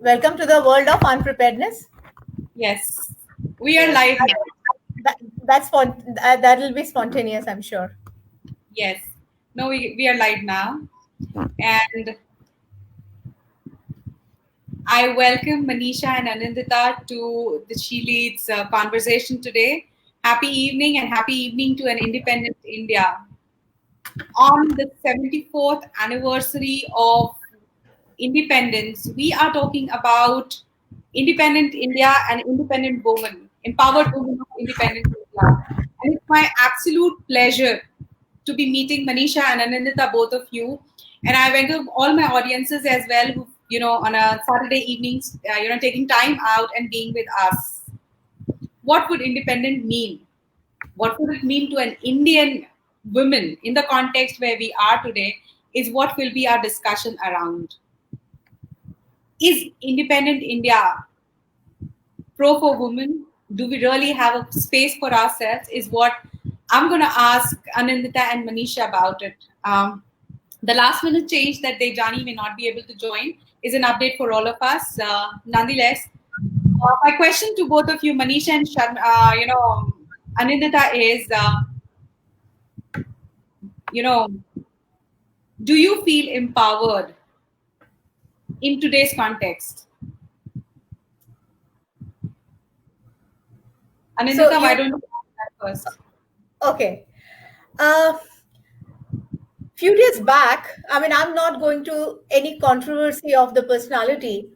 Welcome to the world of unpreparedness. Yes, we are Yes, live now. that'll be spontaneous, I'm sure. Yes, no, we are live now. And I welcome Manisha and Anindita to the She Leads conversation today. Happy evening and happy evening to an independent India. On the 74th anniversary of independence, we are talking about independent India and independent women, empowered women of independent India. And it's my absolute pleasure to be meeting Manisha and Anindita, both of you. And I went to all my audiences as well, who, on a Saturday evenings, taking time out and being with us. What would independent mean? What would it mean to an Indian woman in the context where we are today is what will be our discussion around. Is independent India pro for women? Do we really have a space for ourselves? Is what I'm going to ask Anindita and Manisha about it. The last minute change that Dejani may not be able to join is an update for all of us. Nonetheless, my question to both of you, Manisha and Anindita, is, you know, do you feel empowered in today's context? Anindita, why don't you answer that first? Okay. Few days back, I mean, I'm not going to any controversy of the personality.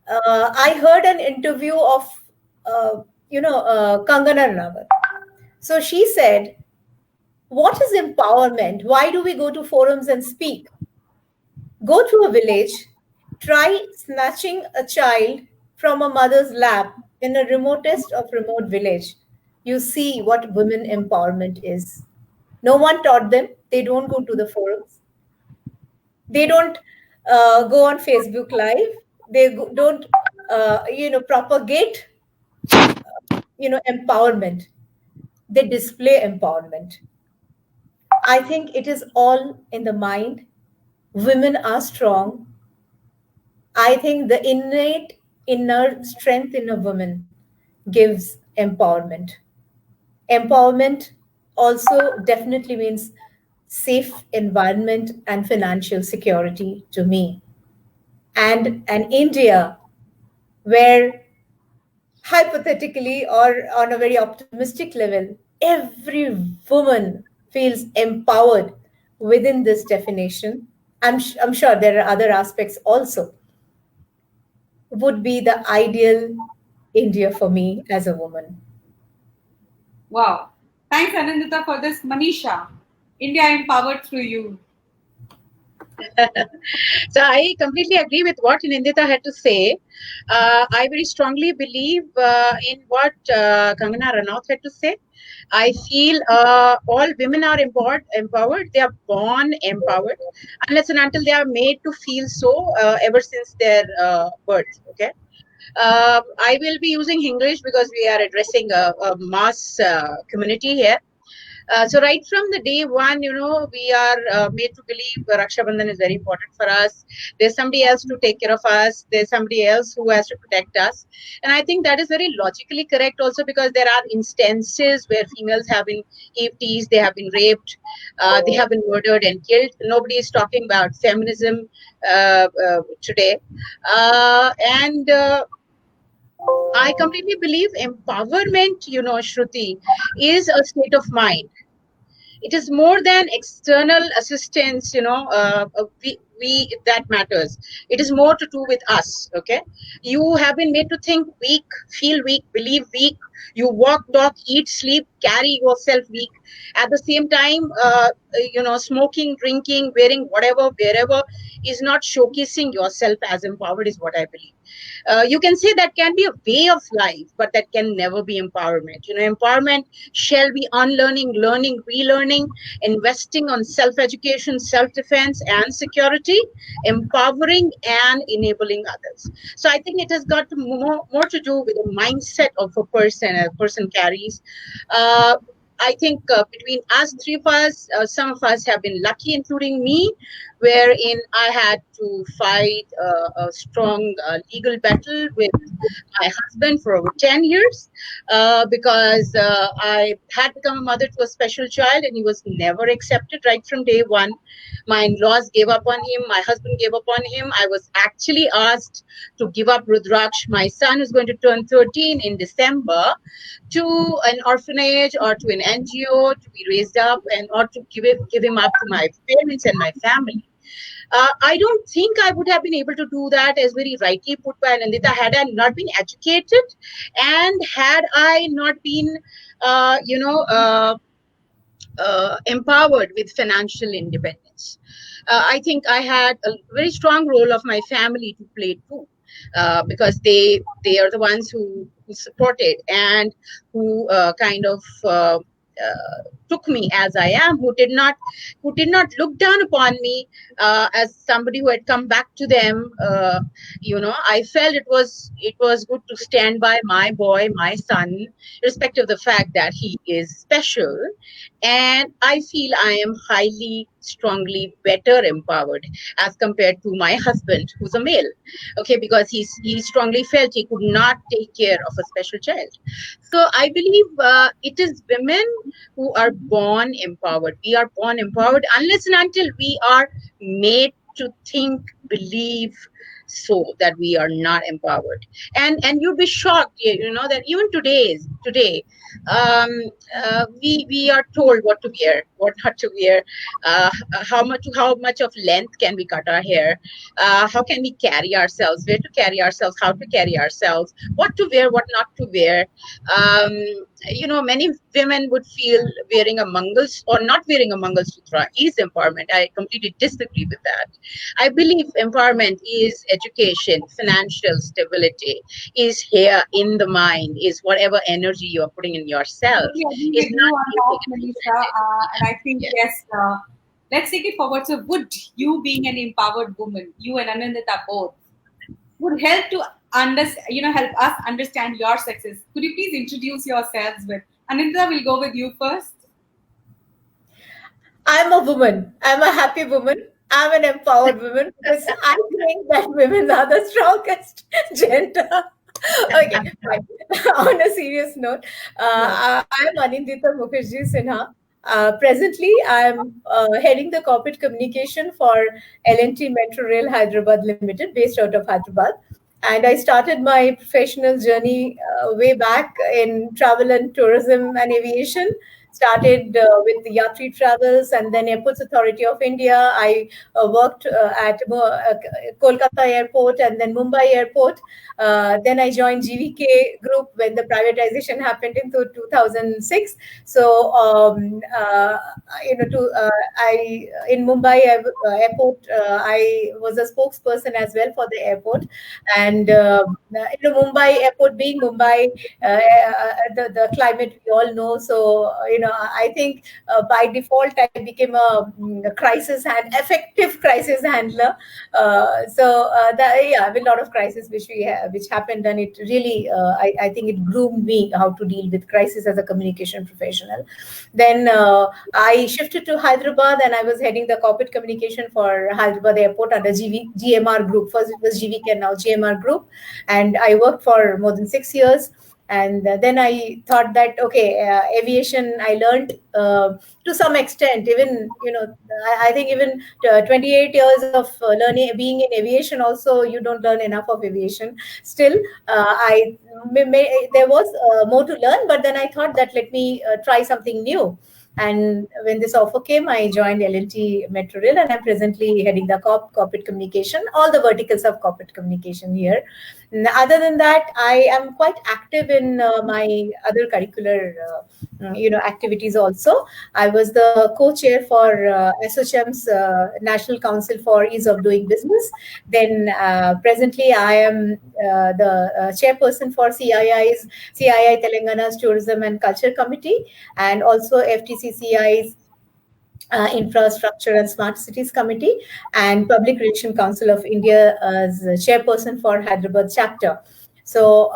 I heard an interview of, Kangana Ranaut. So she said, "What is empowerment? Why do we go to forums and speak? Go to a village, try snatching a child from a mother's lap in a remotest of remote village. You see what women empowerment is. No one taught them. They don't go to the forums. They don't go on Facebook Live. They don't, propagate, empowerment. They display empowerment. I think it is all in the mind. Women are strong. I think the innate inner strength in a woman gives empowerment. Empowerment also definitely means safe environment and financial security to me. And an India where, hypothetically or on a very optimistic level, every woman feels empowered within this definition. I'm sure there are other aspects also, would be the ideal India for me as a woman. Wow. Thanks, Anindita, for this. Manisha, India empowered through you. So I completely agree with what Nindita had to say. I very strongly believe in what Kangana Ranaut had to say. I feel all women are empowered. They are born empowered, unless and until they are made to feel so ever since their birth. Okay. I will be using English because we are addressing a mass community here. So right from the day one, we are made to believe Raksha Bandhan is very important for us. There's somebody else to take care of us. There's somebody else who has to protect us. And I think that is very logically correct also, because there are instances where females have been teased, they have been raped, they have been murdered and killed. Nobody is talking about feminism today. And I completely believe empowerment, Shruti, is a state of mind. It is more than external assistance, we that matters. It is more to do with us. Okay, you have been made to think weak, feel weak, believe weak. You walk, talk, eat, sleep, carry yourself weak. At the same time, smoking, drinking, wearing whatever, wherever, is not showcasing yourself as empowered, is what I believe. You can say that can be a way of life, but that can never be empowerment. Empowerment shall be unlearning, learning, relearning, investing on self-education, self-defense, and security, empowering and enabling others. So I think it has got more to do with the mindset of a person carries. I think between us, three of us, some of us have been lucky, including me, wherein I had to fight a strong legal battle with my husband for over 10 years because I had become a mother to a special child and he was never accepted right from day one. My in-laws gave up on him. My husband gave up on him. I was actually asked to give up Rudraksh, my son, who's going to turn 13 in December, to an orphanage or to an NGO to be raised up and or to give him up to my parents and my family. I don't think I would have been able to do that, as very rightly put by Nandita, had I not been educated and had I not been, empowered with financial independence. I think I had a very strong role of my family to play too, because they are the ones who supported and who took me as I am, who did not look down upon me as somebody who had come back to them. I felt it was good to stand by my boy, my son, irrespective of the fact that he is special. And I feel I am highly, strongly better empowered as compared to my husband, who's a male. Okay, because he strongly felt he could not take care of a special child. So I believe it is women who are born empowered. We are born empowered unless and until we are made to think, believe so that we are not empowered. And you'll be shocked, that even today, we are told what to wear, what not to wear, how much of length can we cut our hair, how can we carry ourselves, where to carry ourselves, how to carry ourselves, what to wear, what not to wear. Many women would feel wearing a Mangals or not wearing a Mangalsutra is empowerment. I completely disagree with that. I believe empowerment is education, financial stability, is here in the mind, is whatever energy you are putting in yourself. Is not on that, Manisha, and I think yes. Let's take it forward. So, would you, being an empowered woman, you and Anandita both, would help to help us understand your success? Could you please introduce yourselves with Anandita? We'll go with you first. I'm a woman. I'm a happy woman. I'm an empowered woman because I think that women are the strongest gender. Okay, fine. On a serious note, I'm Anindita Mukherjee Sinha. Presently, I'm heading the corporate communication for L&T Metro Rail Hyderabad Limited, based out of Hyderabad. And I started my professional journey way back in travel and tourism and aviation. Started with the Yatri Travels and then Airports Authority of India. I worked at Kolkata Airport and then Mumbai Airport. Then I joined GVK Group when the privatization happened in 2006. So, in Mumbai Airport, I was a spokesperson as well for the airport. And Mumbai Airport being Mumbai, the climate we all know. So, I think by default I became a effective crisis handler. I have a lot of crises which happened, and it really I think it groomed me how to deal with crisis as a communication professional. Then I shifted to Hyderabad, and I was heading the corporate communication for Hyderabad Airport under GMR Group. First it was GVK, now GMR Group, and I worked for more than 6 years. And then I thought that, aviation, I learned to some extent, even, I think even 28 years of learning, being in aviation also, you don't learn enough of aviation. Still, there was more to learn, but then I thought that let me try something new. And when this offer came, I joined L&T Metro Rail, and I'm presently heading the corporate communication, all the verticals of corporate communication here. Other than that, I am quite active in my other curricular, activities also. I was the co-chair for ASSOCHAM's National Council for Ease of Doing Business. Then presently, I am the chairperson for CII Telangana's Tourism and Culture Committee, and also FTCCI's Infrastructure and Smart Cities Committee, and Public Relation Council of India as chairperson for Hyderabad chapter. So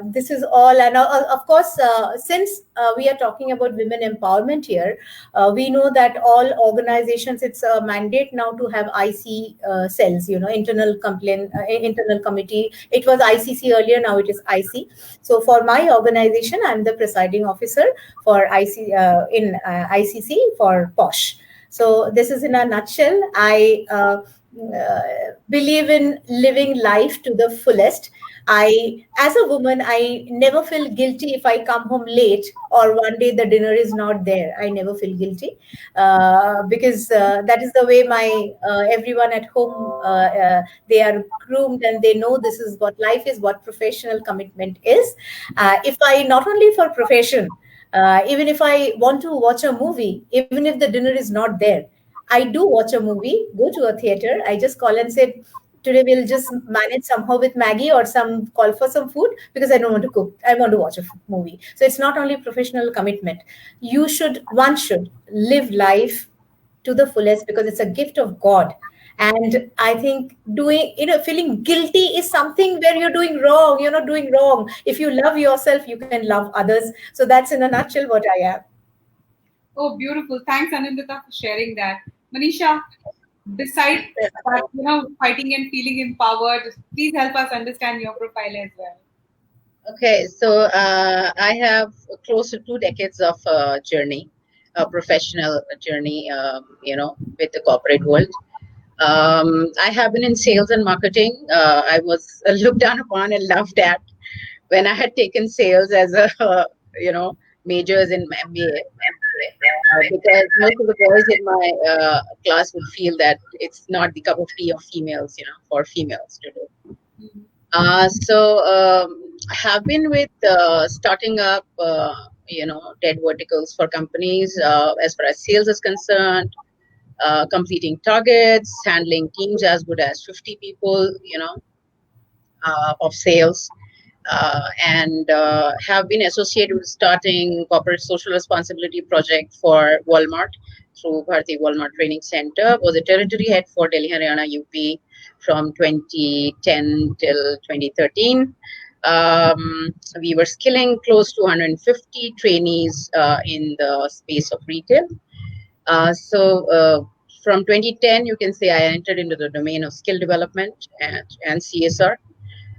this is all, and of course, since we are talking about women empowerment here, we know that all organizations, it's a mandate now to have IC cells, internal complaint, internal committee. It was ICC earlier, now it is IC. So for my organization, I'm the presiding officer for ICC for POSH. So this is in a nutshell. I believe in living life to the fullest. As a woman, I never feel guilty if I come home late or one day the dinner is not there. I never feel guilty because that is the way my everyone at home, they are groomed and they know this is what life is, what professional commitment is. If I not only for profession, even if I want to watch a movie, even if the dinner is not there, I do watch a movie, go to a theater. I just call and say, today we'll just manage somehow with Maggie or some call for some food because I don't want to cook. I want to watch a movie. So it's not only professional commitment. One should live life to the fullest because it's a gift of God. And I think feeling guilty is something where you're doing wrong. You're not doing wrong. If you love yourself, you can love others. So that's in a nutshell what I am. Oh, beautiful. Thanks, Anindita, for sharing that. Manisha, besides that, fighting and feeling empowered, please help us understand your profile as well. Okay, so I have close to 2 decades of journey, a professional journey, with the corporate world. I have been in sales and marketing. I was looked down upon and laughed at when I had taken sales as a, majors in MBA. Because most of the boys in my class would feel that it's not the cup of tea of females, for females to do. I have been with starting up, dead verticals for companies as far as sales is concerned, completing targets, handling teams as good as 50 people, of sales. And have been associated with starting corporate social responsibility project for Walmart through Bharti Walmart Training Center. Was a territory head for Delhi, Haryana, UP from 2010 till 2013. We were skilling close to 150 trainees in the space of retail. From 2010, you can say I entered into the domain of skill development and CSR.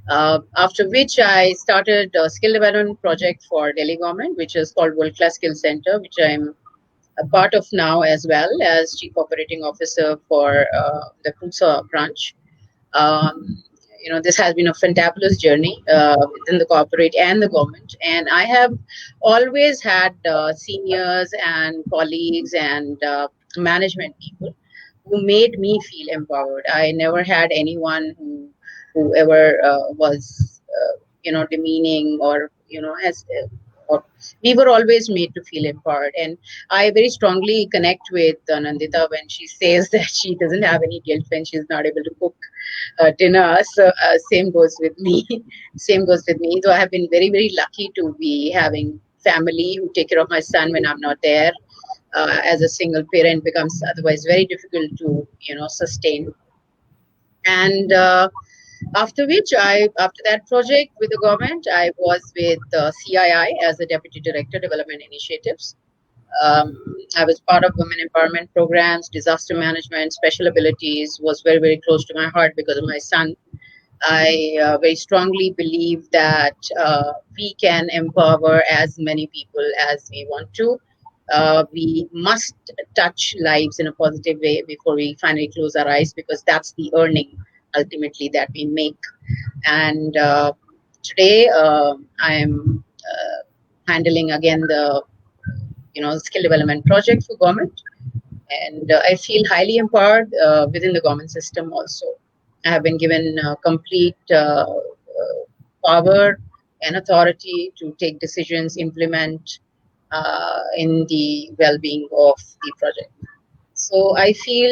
After which I started a skill development project for Delhi government, which is called World Class Skill Center, which I'm a part of now as well as Chief Operating Officer for the Pusa branch. This has been a fantabulous journey within the corporate and the government. And I have always had seniors and colleagues and management people who made me feel empowered. I never had anyone whoever was demeaning or we were always made to feel empowered. And I very strongly connect with Nandita when she says that she doesn't have any guilt when she's not able to cook dinner. So same goes with me. Though I have been very, very lucky to be having family who take care of my son when I'm not there. As a single parent becomes otherwise very difficult to sustain. And after that project with the government, I was with CII as the Deputy Director Development Initiatives. I was part of women empowerment programs, disaster management, special abilities, was very, very close to my heart because of my son. I very strongly believe that we can empower as many people as we want to. We must touch lives in a positive way before we finally close our eyes, because that's the earning ultimately that we make. And today I am handling again the skill development project for government, and I feel highly empowered within the government system also. I have been given complete power and authority to take decisions, implement in the well-being of the project. So I feel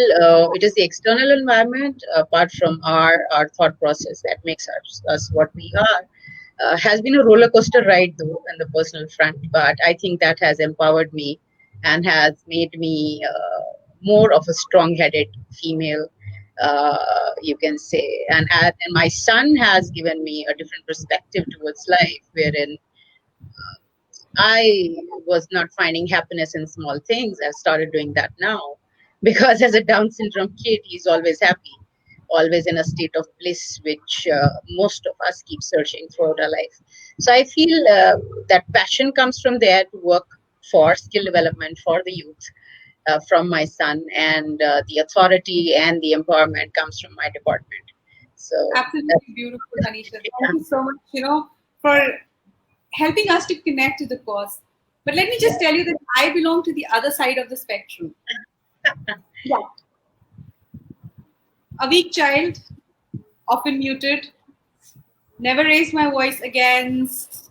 it is the external environment, apart from our thought process, that makes us what we are. Has been a roller coaster ride though on the personal front, but I think that has empowered me and has made me more of a strong-headed female you can say. And my son has given me a different perspective towards life, wherein I was not finding happiness in small things. I've started doing that now because as a Down syndrome kid, he's always happy, always in a state of bliss, which most of us keep searching throughout our life. So I feel that passion comes from there to work for skill development for the youth. From my son, and the authority and the empowerment comes from my department. So Absolutely beautiful, Manisha. Thank you so much, for helping us to connect to the cause. But let me just tell you that I belong to the other side of the spectrum. Yeah. A weak child, often muted, never raised my voice against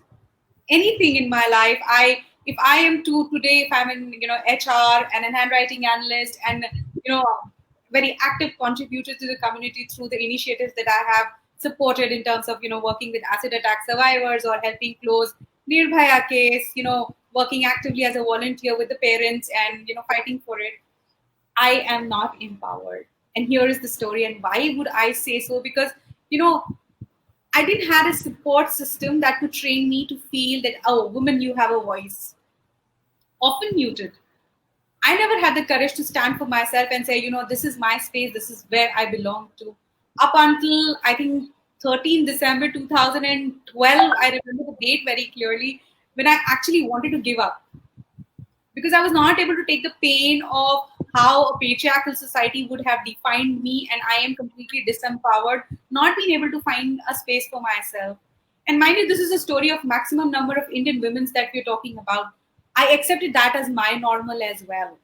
anything in my life. If I am to today, if I'm in HR and a handwriting analyst and very active contributor to the community through the initiatives that I have supported in terms of working with acid attack survivors or helping close Nirbhaya case, working actively as a volunteer with the parents and fighting for it, I am not empowered. And here is the story. And why would I say so? Because I didn't have a support system that could train me to feel that, oh, woman, you have a voice. Often muted. I never had the courage to stand for myself and say, this is my space, this is where I belong to. Up until, I think, 13 December 2012, I remember the date very clearly, when I actually wanted to give up. Because I was not able to take the pain of how a patriarchal society would have defined me, and I am completely disempowered, not being able to find a space for myself. And mind you, this is a story of maximum number of Indian women that we're talking about. I accepted that as my normal as well.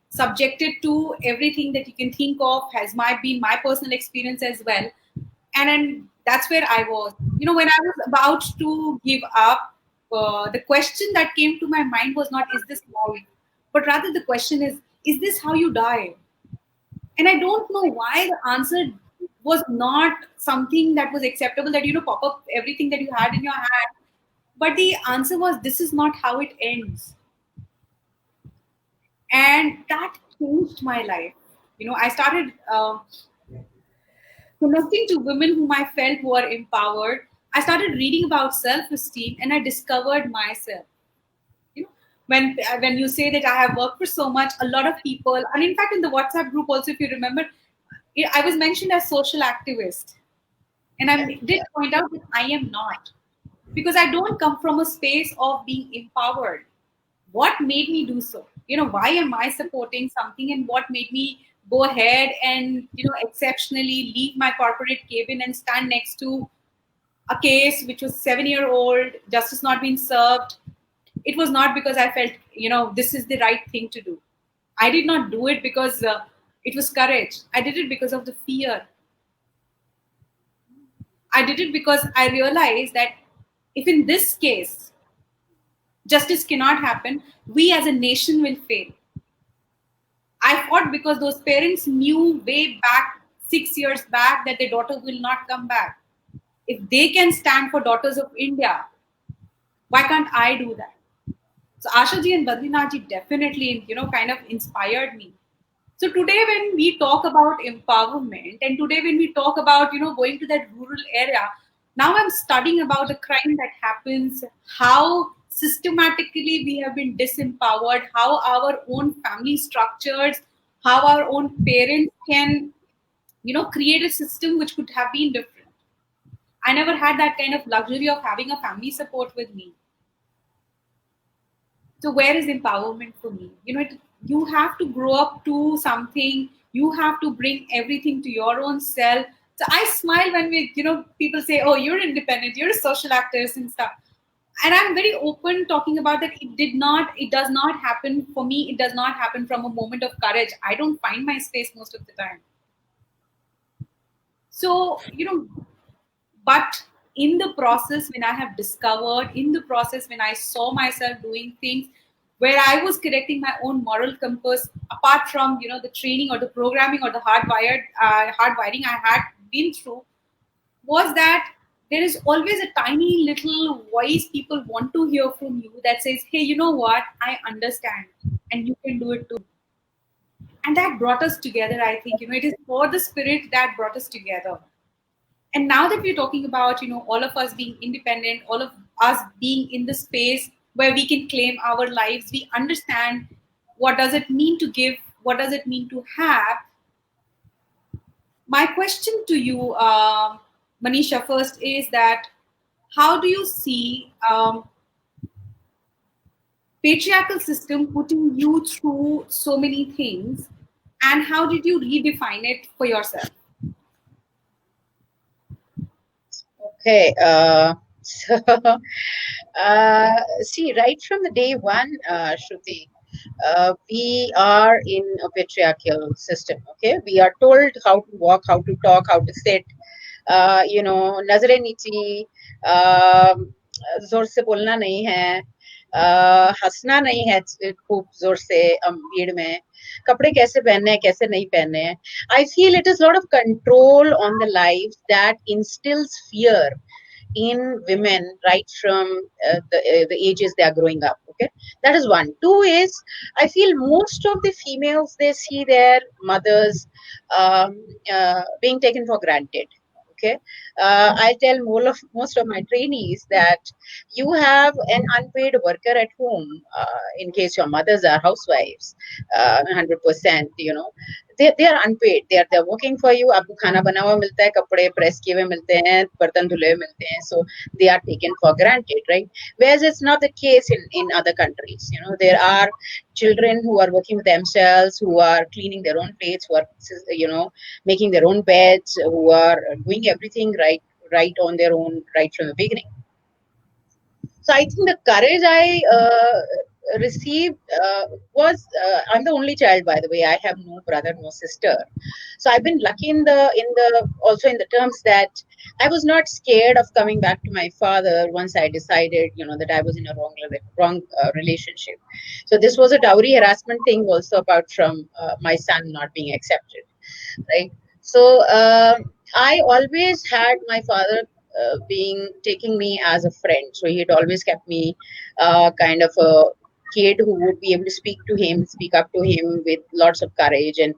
Subjected to everything that you can think of has been my personal experience as well. And then that's where I was. When I was about to give up, the question that came to my mind was not, is this life? But rather the question is this how you die? And I don't know why the answer was not something that was acceptable, that, pop up everything that you had in your hand. But the answer was, this is not how it ends. And that changed my life. I started connecting to women whom I felt were empowered. I started reading about self-esteem and I discovered myself. When you say that I have worked for so much, a lot of people, and in fact in the WhatsApp group also, if you remember, I was mentioned as social activist. And I did point out that I am not. Because I don't come from a space of being empowered. What made me do so? Why am I supporting something, and what made me go ahead and, exceptionally leave my corporate cabin and stand next to a case which was 7-year-old, justice not being served? It was not because I felt, this is the right thing to do. I did not do it because it was courage. I did it because of the fear. I did it because I realized that if in this case, justice cannot happen, we as a nation will fail. I fought because those parents knew way back, 6 years back, that their daughter will not come back. If they can stand for daughters of India, why can't I do that? So Asha ji and Badrinath ji definitely, kind of inspired me. So today when we talk about empowerment, and today when we talk about, going to that rural area, now I'm studying about the crime that happens, how systematically we have been disempowered, how our own family structures, how our own parents can, create a system which could have been different. I never had that kind of luxury of having a family support with me. So where is empowerment for me? You have to grow up to something. You have to bring everything to your own self. So I smile when people say, oh, you're independent, you're a social activist and stuff. And I'm very open talking about that. It does not happen for me. It does not happen from a moment of courage. I don't find my space most of the time. So, but in the process, when I have discovered, in the process, when I saw myself doing things where I was correcting my own moral compass, apart from, the training or the programming or the hardwiring I had been through, was that there is always a tiny little voice people want to hear from you that says, hey, you know what? I understand and you can do it too. And that brought us together. I think, it is for the spirit that brought us together. And now that we're talking about, all of us being independent, all of us being in the space where we can claim our lives, we understand what does it mean to give, what does it mean to have. My question to you, Manisha, first is that how do you see patriarchal system putting you through so many things, and how did you redefine it for yourself? Okay. So, see, right from the day one, Shruti, we are in a patriarchal system. Okay, we are told how to walk, how to talk, how to sit. नजरें नीची, जोर से बोलना नहीं है, हंसना नहीं है खूब जोर से भीड़ में, कपड़े कैसे पहनने हैं, कैसे नहीं पहनने हैं. I feel it is a lot of control on the lives that instills fear in women right from the ages they are growing up. Okay, that is one. Two is, I feel most of the females, they see their mothers being taken for granted. Okay, I tell most of my trainees that you have an unpaid worker at home, in case your mothers are housewives, 100%, they are unpaid, they're working for you. आपको खाना बना हुआ मिलता है, कपड़े press किए हुए मिलते हैं, बर्तन धुले हुए मिलते हैं, so they are taken for granted, right? Whereas it's not the case in other countries. There are children who are working with themselves, who are cleaning their own plates, who are making their own beds, who are doing everything right on their own right from the beginning. So I think the courage I received was, I'm the only child, by the way. I have no brother, no sister. So I've been lucky in the terms that I was not scared of coming back to my father once I decided, that I was in a wrong relationship. So this was a dowry harassment thing also, apart from my son not being accepted, right? So I always had my father taking me as a friend. So he had always kept me kind of a kid who would be able to speak up to him with lots of courage. And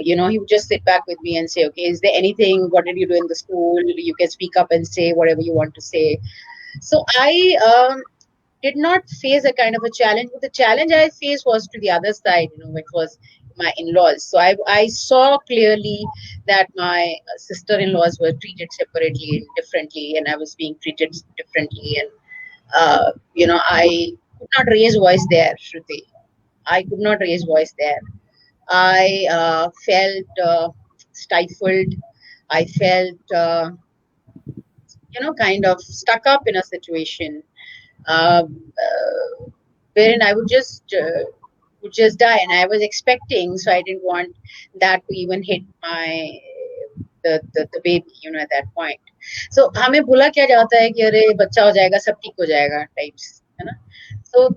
he would just sit back with me and say, okay, is there anything, what did you do in the school? You can speak up and say whatever you want to say. So I did not face a kind of a challenge, but the challenge I faced was to the other side, which was my in-laws. So I saw clearly that my sister-in-laws were treated separately and differently, and I was being treated differently. And I could not raise voice there, Shruti. I could not raise voice there. I felt stifled. I felt kind of stuck up in a situation wherein I would just die, and I was expecting, so I didn't want that to even hit the baby, at that point. So हमें बोला क्या जाता है कि अरे बच्चा हो जाएगा, सब ठीक हो जाएगा types, है ना? So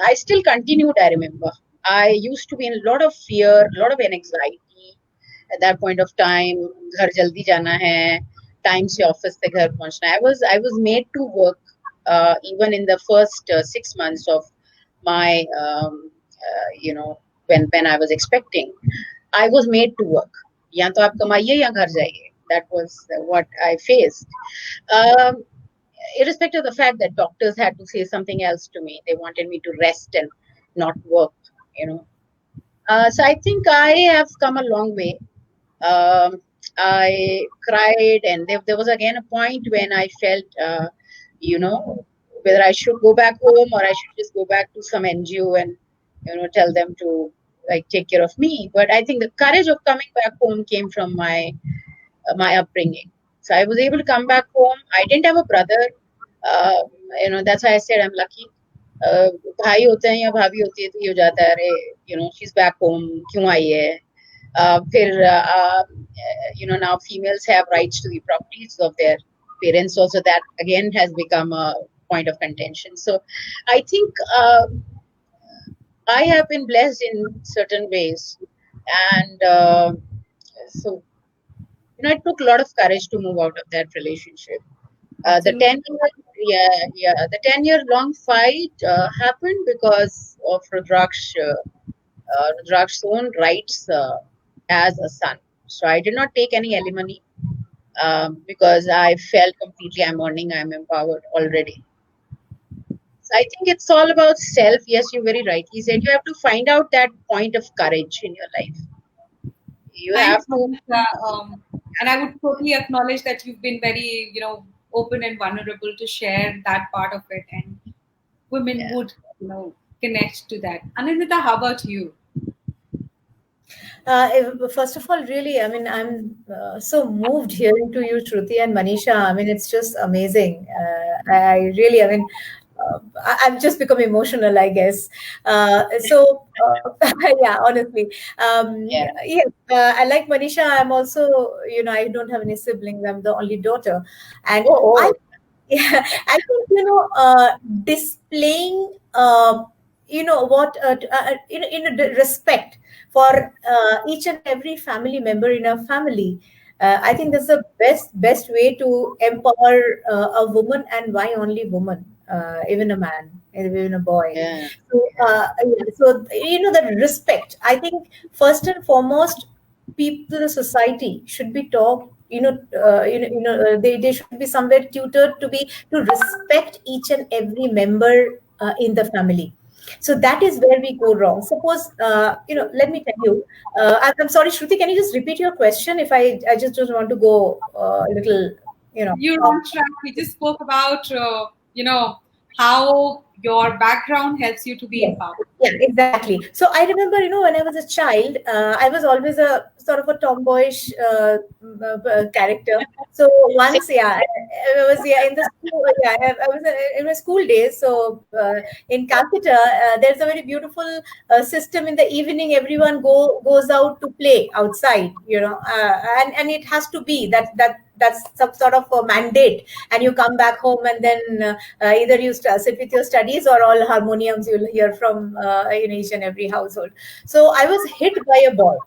I still continued. I remember I used to be in a lot of fear, a lot of anxiety at that point of time. घर जल्दी जाना है, time से office से घर पहुंचना है. I was made to work even in the first 6 months of my when I was expecting. I was made to work. या तो आप कमाइए या घर जाइए. That was what I faced. Irrespective of the fact that doctors had to say something else to me, they wanted me to rest and not work. So I think I have come a long way. I cried, and there was again a point when I felt, whether I should go back home or I should just go back to some NGO and, tell them to take care of me. But I think the courage of coming back home came from my upbringing. So I was able to come back home. I didn't have a brother. That's why I said I'm lucky. भाई होते हैं या भाभी होती है तो ये हो जाता है, अरे she's back home, क्यों आई है. फिर now females have rights to the properties of their parents also. That again has become a point of contention. So I think I have been blessed in certain ways, and so it took a lot of courage to move out of that relationship. The 10-year long fight happened because of Rudraksh Rudraksh's own rights as a son. So I did not take any alimony because I felt completely I'm earning, I'm empowered already. So I think it's all about self. Yes, you very rightly said. You have to find out that point of courage in your life. You have Thanks, to. Manisha. And I would totally acknowledge that you've been very, open and vulnerable to share that part of it, and women Yeah. would, connect to that. Anindita, how about you? First of all, really, I mean, I'm so moved hearing to you, Shruti and Manisha. I mean, it's just amazing. I really, I mean, I've just become emotional, I guess. Yeah, honestly. Yeah. Yes, I like Manisha. I'm also, I don't have any siblings. I'm the only daughter. And Oh, yeah, I think, displaying, what, the respect for each and every family member in a family. I think that's the best way to empower a woman, and why only woman, even a man, even a boy. yeah. So, yeah, so the respect. I think first and foremost, people, the society should be taught. They should be somewhere tutored to respect each and every member in the family. So that is where we go wrong. Suppose, let me tell you. I'm sorry, Shruti. Can you just repeat your question? If I just want to go a little, You're off. on track. We just spoke about, how your background helps you to be Yes. empowered. Yeah, exactly. So I remember, when I was a child, I was always a sort of a tomboyish character. So once, yeah, I was, yeah, in the school, yeah, I was in my school days. So in Calcutta, there's a very beautiful system. In the evening, everyone goes out to play outside, and it has to be that's some sort of a mandate, and you come back home, and then either you sit with your studies, or all harmoniums you'll hear from each and every household. So I was hit by a ball,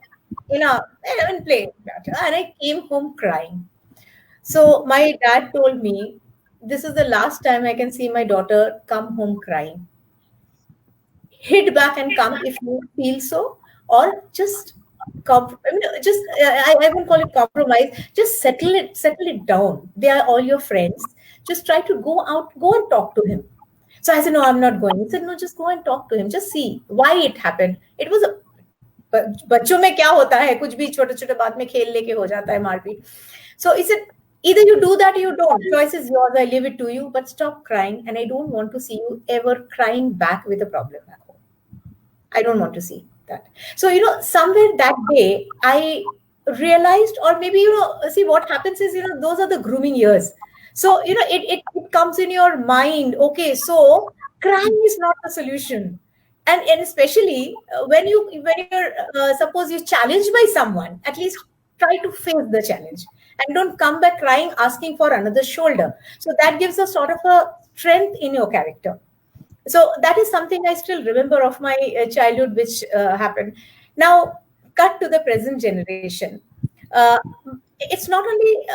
and playing that, and I came home crying. So my dad told me, this is the last time I can see my daughter come home crying. Hit back and come if you feel so, or just just I won't call it compromise. Just settle it down. They are all your friends. Just try to go out, go and talk to him. So I said, no, I'm not going. He said, no, just go and talk to him. Just see why it happened. It was a बच्चों में क्या होता है, कुछ भी छोटे छोटे बात में खेल लेके हो जाता है मारपीट. So he said, either you do that or you don't. Choice is yours. I leave it to you. But stop crying, and I don't want to see you ever crying back with a problem back home. I don't want to see that. So, somewhere that day, I realized, or maybe, see what happens is, those are the grooming years. So, it comes in your mind, okay, so crying is not the solution. And especially when you're, suppose you're challenged by someone, at least try to face the challenge and don't come back crying, asking for another shoulder. So that gives a sort of a strength in your character. So that is something I still remember of my childhood, which happened. Now, cut to the present generation. Uh, it's not only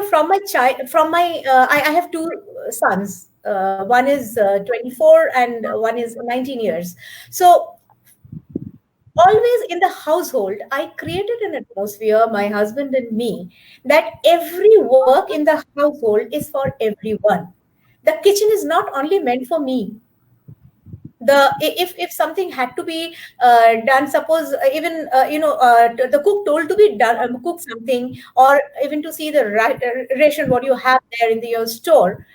from my child, I have two sons. One is 24 and one is 19 years. So always in the household, I created an atmosphere, my husband and me, that every work in the household is for everyone. The kitchen is not only meant for me. If something had to be done, suppose even the cook told to be done, cook something, or even to see the ration what you have there in your store,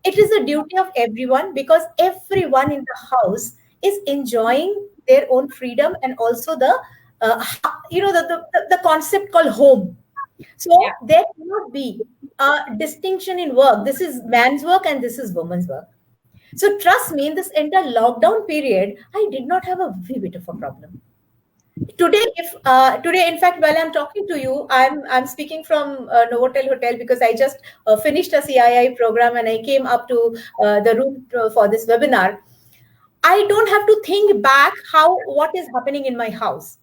it is the duty of everyone, because everyone in the house is enjoying their own freedom, and also the concept called home. So Yeah. there cannot be a distinction in work. This is man's work and this is woman's work. So trust me, in this entire lockdown period, I did not have a wee bit of a problem. Today, in fact, while I'm talking to you, I'm speaking from Novotel Hotel, because I just finished a CII program and I came up to the room for this webinar. I don't have to think back what is happening in my house.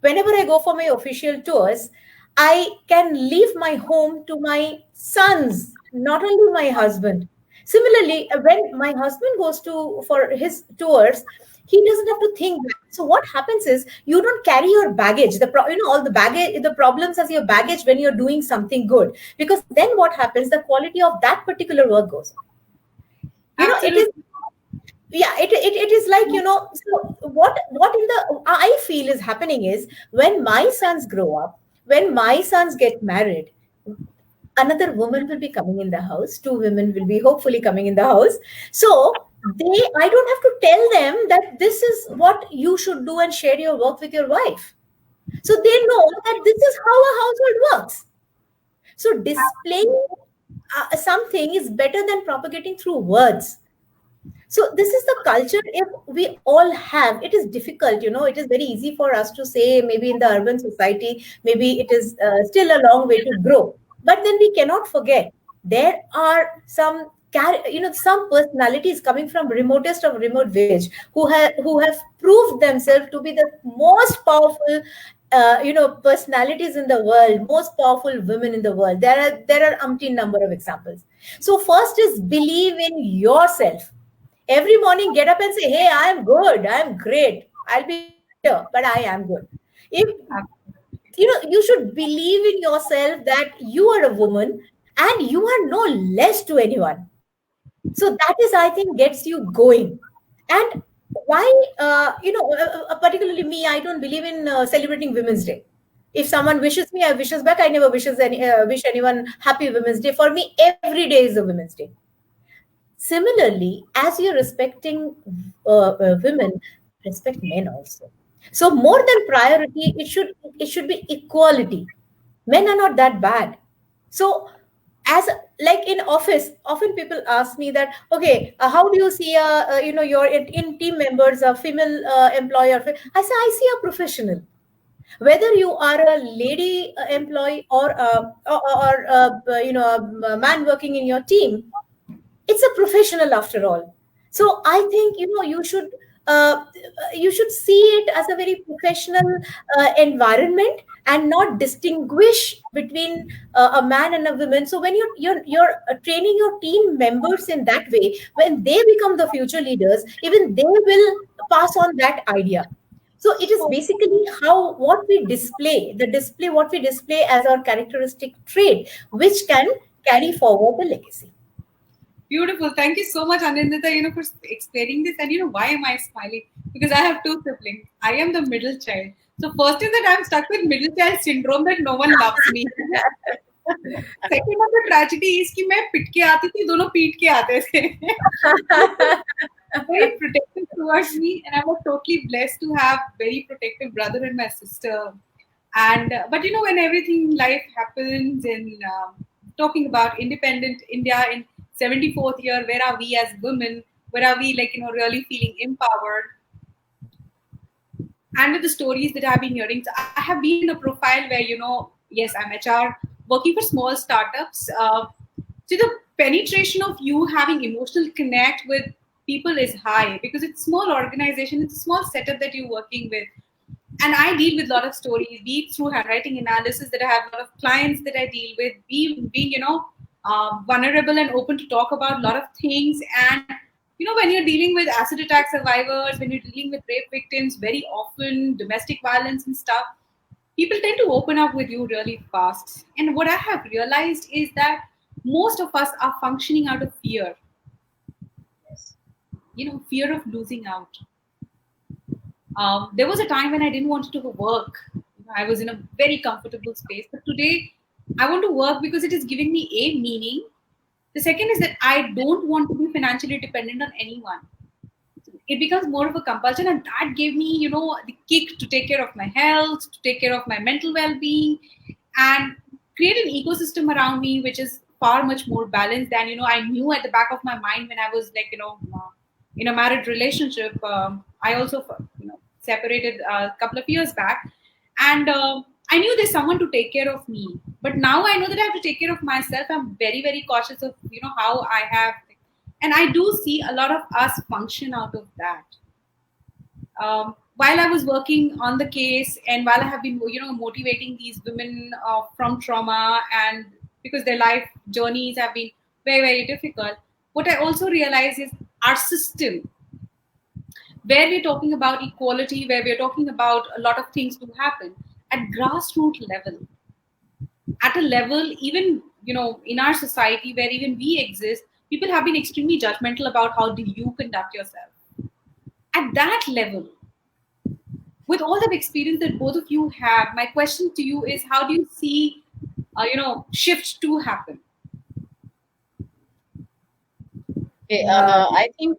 Whenever I go for my official tours, I can leave my home to my sons, not only my husband. Similarly, when my husband goes for his tours, he doesn't have to think back. So what happens is you don't carry your baggage, all the baggage, the problems as your baggage when you're doing something good. Because then what happens? The quality of that particular work goes up. It is, Absolutely. yeah, it is like, so what in the I feel is happening is, when my sons grow up, when my sons get married, another woman will be coming in the house, two women will be hopefully coming in the house. So I don't have to tell them that this is what you should do and share your work with your wife. So they know that this is how a household works. So displaying something is better than propagating through words. So this is the culture. If we all have, it is difficult, it is very easy for us to say, maybe in the urban society, maybe it is still a long way to grow. But then we cannot forget, there are some personalities coming from remotest of remote village, who have proved themselves to be the most powerful personalities in the world, most powerful women in the world. There are umpteen number of examples. So first is believe in yourself. Every morning, get up and say, hey, I'm good, I'm great, I'll be better, but I am good. If you should believe in yourself that you are a woman and you are no less to anyone. So that is, I think, gets you going. And why, particularly me, I don't believe in celebrating Women's Day. If someone wishes me, I wishes back. I never wish anyone happy Women's Day. For me, every day is a Women's Day. Similarly, as you're respecting women, respect men also. So more than priority, it should be equality. Men are not that bad. So, as like in office, often people ask me that, okay, how do you see your in team members, a female employee? I say, I see a professional. Whether you are a lady employee, or a man working in your team, it's a professional after all. So I think, uh, you should see it as a very professional environment, and not distinguish between a man and a woman. So when you're training your team members in that way, when they become the future leaders, even they will pass on that idea. So it is basically how what we display, what we display as our characteristic trait, which can carry forward the legacy. Beautiful. Thank you so much, Anindita, for explaining this. And why am I smiling? Because I have two siblings. I am the middle child. So first is that I'm stuck with middle child syndrome, that no one loves me. Second of the tragedy is कि मैं पिट के आती थी, दोनों पीट के आते थे. Very protective towards me, and I was totally blessed to have very protective brother and my sister. And but when everything life happens, and talking about independent India in 74th year, where are we as women? Where are we, really feeling empowered? And with the stories that I've been hearing, so I have been in a profile where, yes, I'm HR, working for small startups. So the penetration of you having emotional connect with people is high, because it's a small organization, it's a small setup that you're working with. And I deal with a lot of stories, be it through handwriting analysis, that I have a lot of clients that I deal with, being vulnerable and open to talk about a lot of things. And when you're dealing with acid attack survivors, when you're dealing with rape victims, very often domestic violence and stuff, people tend to open up with you really fast. And what I have realized is that most of us are functioning out of fear. Fear of losing out. There was a time when I didn't want to work. I was in a very comfortable space. But today, I want to work because it is giving me a meaning. The second is that I don't want to be financially dependent on anyone. It becomes more of a compulsion, and that gave me, the kick to take care of my health, to take care of my mental well-being, and create an ecosystem around me which is far much more balanced than, I knew at the back of my mind when I was in a married relationship. I also, separated a couple of years back, and I knew there's someone to take care of me. But now I know that I have to take care of myself. I'm very, very cautious of, how I have, and I do see a lot of us function out of that. While I was working on the case, and while I have been, motivating these women from trauma, and because their life journeys have been very, very difficult, what I also realize is our system, where we're talking about equality, where we're talking about a lot of things to happen at grassroots level, at a level even, in our society where even we exist, people have been extremely judgmental about how do you conduct yourself. At that level, with all that experience that both of you have, my question to you is, how do you see, shift to happen? Okay, I think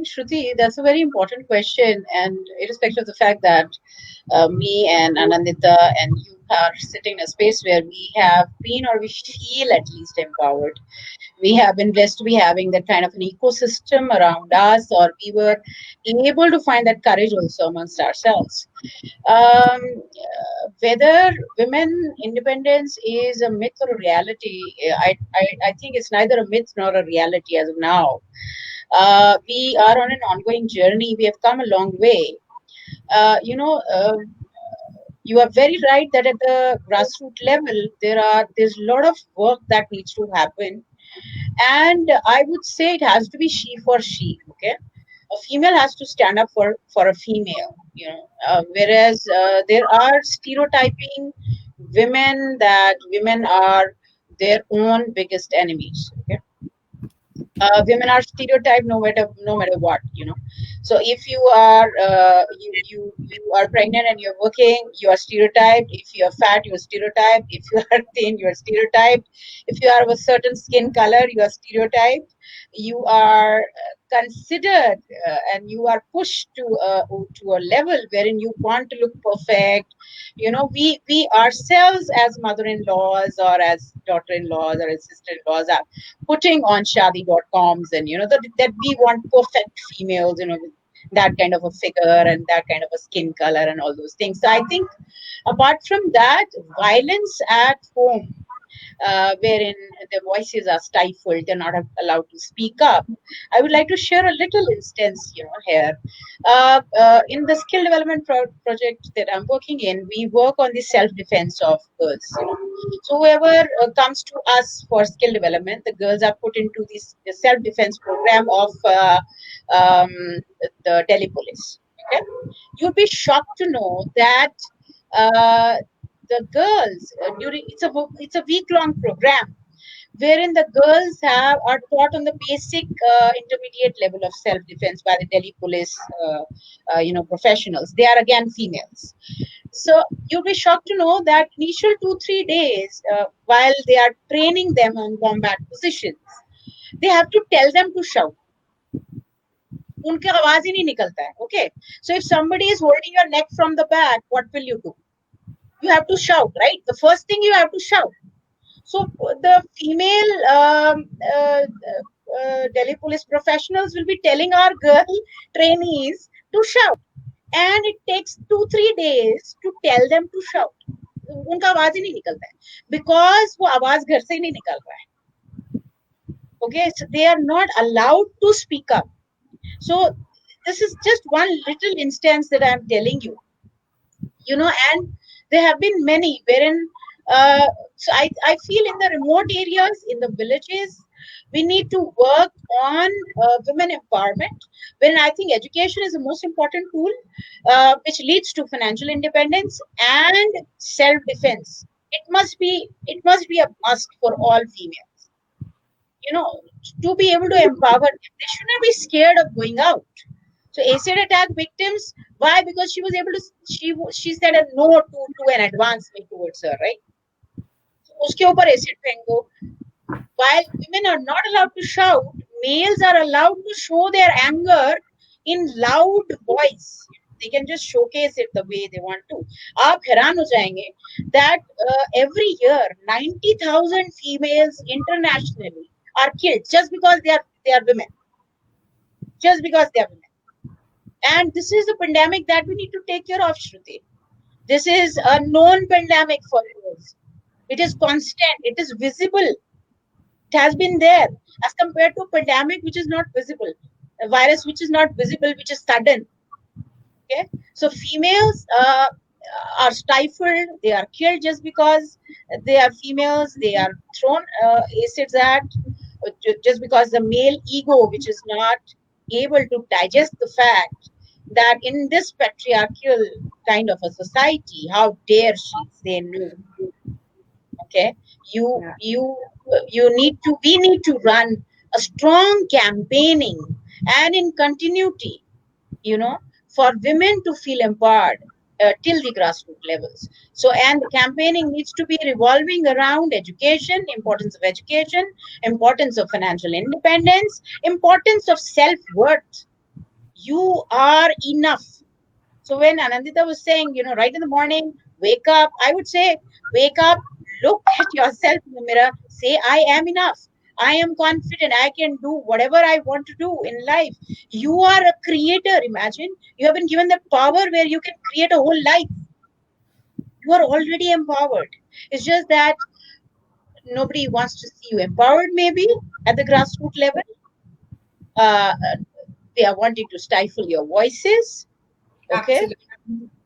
Shruti, that's a very important question, and irrespective of the fact that me and Anandita and you are sitting in a space where we have been, or we feel at least empowered. We have been blessed to be having that kind of an ecosystem around us, or we were able to find that courage also amongst ourselves. Whether women independence is a myth or a reality, I think it's neither a myth nor a reality as of now. We are on an ongoing journey. We have come a long way. Uh, you know, uh, you are very right that at the grassroots level, there's a lot of work that needs to happen, and I would say it has to be she for she. Okay, a female has to stand up for a female. Whereas there are stereotyping women that women are their own biggest enemies. Okay, women are stereotyped no matter what. So if you are pregnant and you're working, you are stereotyped. If you are fat, you're stereotyped. If you are thin, you're stereotyped. If you are of a certain skin color, you are stereotyped. You are considered, and you are pushed to a level wherein you want to look perfect. We ourselves as mother-in-laws or as daughter-in-laws or as sister-in-laws are putting on shadi.coms, and that we want perfect females, with that kind of a figure and that kind of a skin color and all those things. So I think apart from that, violence at home, wherein their voices are stifled, they're not allowed to speak up. I would like to share a little instance, here. In the skill development project that I'm working in, we work on the self-defense of girls. So whoever comes to us for skill development, the girls are put into the self-defense program of um, the Delhi police. Okay, you'd be shocked to know that uh, the girls during it's a week long program wherein the girls are taught on the basic intermediate level of self defense by the Delhi police professionals. They are again females. So you'll be shocked to know that initial 2-3 days, while they are training them on combat positions, they have to tell them to shout. उनके आवाज ही नहीं निकलता है. Okay, so if somebody is holding your neck from the back, what will you do? You have to shout, right? The first thing you have to shout. So the female Delhi police professionals will be telling our girl trainees to shout, and it takes 2-3 days to tell them to shout. उनका आवाज ही नहीं निकलता है because वो आवाज घर से ही नहीं निकल रहा है. Okay, so they are not allowed to speak up. So this is just one little instance that I'm telling you. And there have been many wherein so I feel in the remote areas, in the villages, we need to work on women empowerment, when I think education is the most important tool, which leads to financial independence and self-defense. It must be a must for all females, to be able to empower them. They shouldn't be scared of going out. So acid attack victims, why? Because she was able to, she said a no to an advancement towards her, right? So uske upar acid फेंको. While women are not allowed to shout, males are allowed to show their anger in loud voice. They can just showcase it the way they want to. आप हैरान हो जाएंगे that every year 90,000 females internationally are killed just because they are women. Just because they are women. And this is a pandemic that we need to take care of, Shruti. This is a known pandemic for years. It is constant. It is visible. It has been there as compared to a pandemic which is not visible. A virus which is not visible, which is sudden. Okay. So females are stifled. They are killed just because they are females. They are thrown acids at just because the male ego, which is not able to digest the fact that in this patriarchal kind of a society, how dare she say no? Okay, you Yeah. you you need to we need to run a strong campaigning and in continuity, you know, for women to feel empowered till the grassroots levels. So, and the campaigning needs to be revolving around education, importance of education, importance of financial independence, importance of self-worth. You are enough. So when Anandita was saying, you know, right in the morning, wake up, I would say, wake up, look at yourself in the mirror, say, I am enough. I am confident. I can do whatever I want to do in life. You are a creator. Imagine you have been given the power where you can create a whole life. You are already empowered. It's just that nobody wants to see you empowered, maybe at the grassroots level. Uh, they are wanting to stifle your voices. Okay. Absolutely.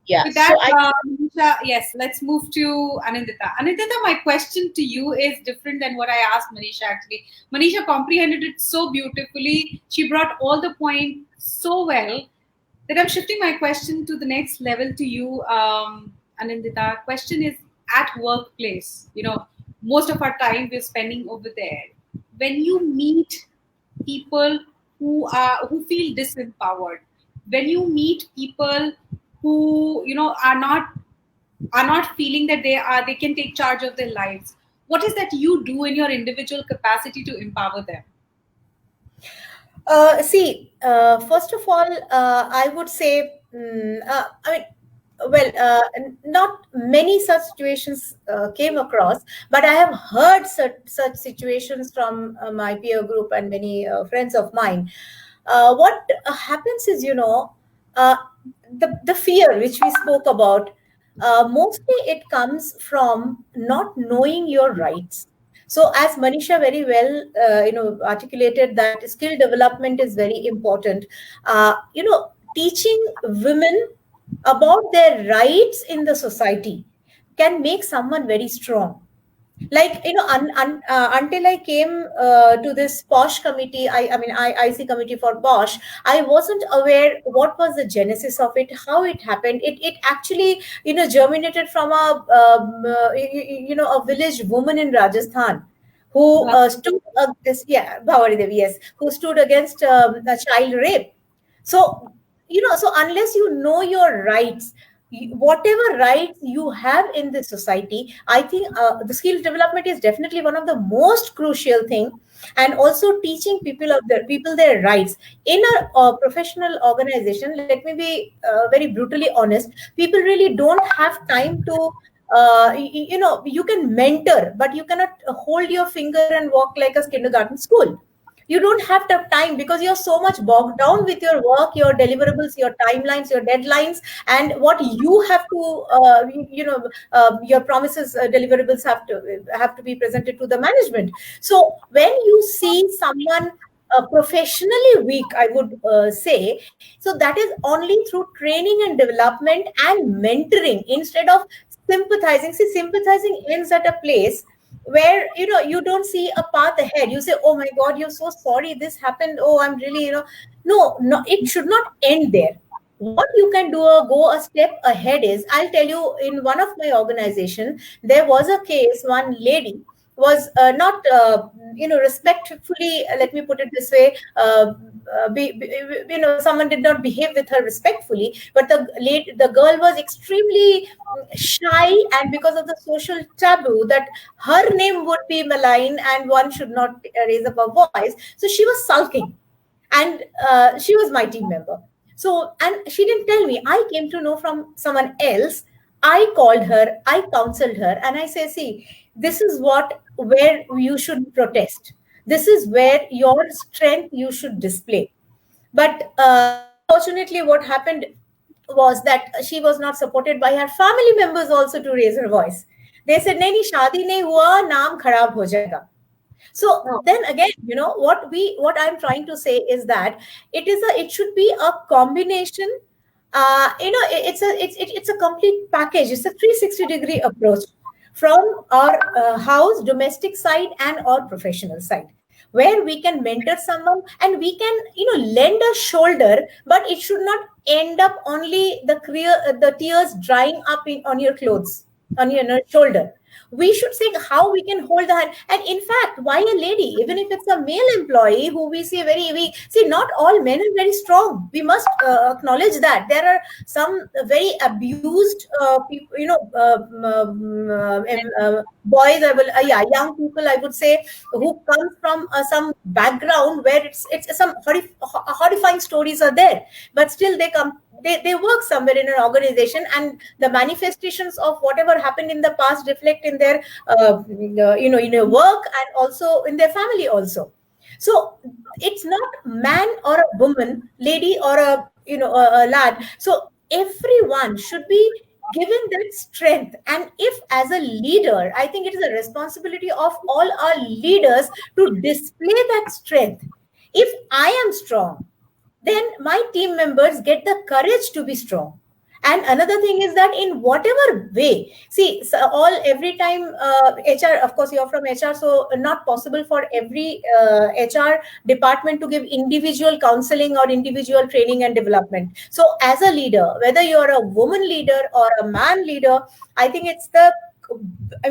Yeah. With that, So I Manisha, yes, let's move to Anindita. Anindita, my question to you is different than what I asked Manisha actually. Manisha comprehended it so beautifully. She brought all the points so well that I'm shifting my question to the next level to you, Anindita. Question is at workplace. You know, most of our time we're spending over there. When you meet people who feel disempowered, when you meet people who are not feeling that they can take charge of their lives, what is that you do in your individual capacity to empower them? First of all, I would say, well, not many such situations came across, but I have heard such situations from my peer group and many friends of mine. What happens is, uh, the fear which we spoke about, mostly it comes from not knowing your rights. So, as Manisha very well, articulated that skill development is very important. Teaching women about their rights in the society can make someone very strong. Like, until I came to this posh committee, IC committee for posh, I wasn't aware what was the genesis of it, how it happened. It actually, germinated from a village woman in Rajasthan who stood against, yeah, Bhavani Devi, yes, who stood against a child rape. So, so unless you know your rights, whatever rights you have in this society, I think the skill development is definitely one of the most crucial thing. And also teaching people their rights in a professional organization. Let me be very brutally honest. People really don't have time to you can mentor, but you cannot hold your finger and walk like a kindergarten school. You don't have the time because you're so much bogged down with your work, your deliverables, your timelines, your deadlines, and what you have to your promises, deliverables have to be presented to the management. So when you see someone professionally weak, I would say, so that is only through training and development and mentoring, instead of sympathizing. See, sympathizing ends at a place where you don't see a path ahead. You say, oh my god, you're so sorry this happened, oh I'm really, no, no, it should not end there. What you can do, go a step ahead, is, I'll tell you, in one of my organization there was a case. One lady was not respectfully, let me put it this way, someone did not behave with her respectfully, but the girl was extremely shy, and because of the social taboo that her name would be malign and one should not raise up a voice, so she was sulking. And she was my team member. So, and she didn't tell me. I came to know from someone else. I called her, I counseled her, and I say, see, this is where you should protest. This is where your strength you should display. But unfortunately, what happened was that she was not supported by her family members also to raise her voice. They said, nahi, nahi, shaadi nahi hua, naam kharab ho jayega. So then again, what I'm trying to say is that it should be a combination. It's a complete package. It's a 360-degree approach from our house, domestic side, and our professional side. where we can mentor someone and we can, lend a shoulder, but it should not end up only the tears drying up on your clothes, on your shoulder. We should say how we can hold the hand. And in fact, why a lady? Even if it's a male employee who we see very weak, see, not all men are very strong. We must acknowledge that there are some very abused people, boys, young people, I would say, who come from some background where it's some horrifying stories are there, but still they work somewhere in an organization, and the manifestations of whatever happened in the past reflect in their in their work and also in their family also. So it's not man or a woman, lady or a lad. So everyone should be given that strength. And if as a leader, I think it is a responsibility of all our leaders to display that strength. If I am strong, then my team members get the courage to be strong. And another thing is that in whatever way, see, so every time HR, of course, you're from HR, so not possible for every HR department to give individual counseling or individual training and development. So as a leader, whether you're a woman leader or a man leader, I think it's I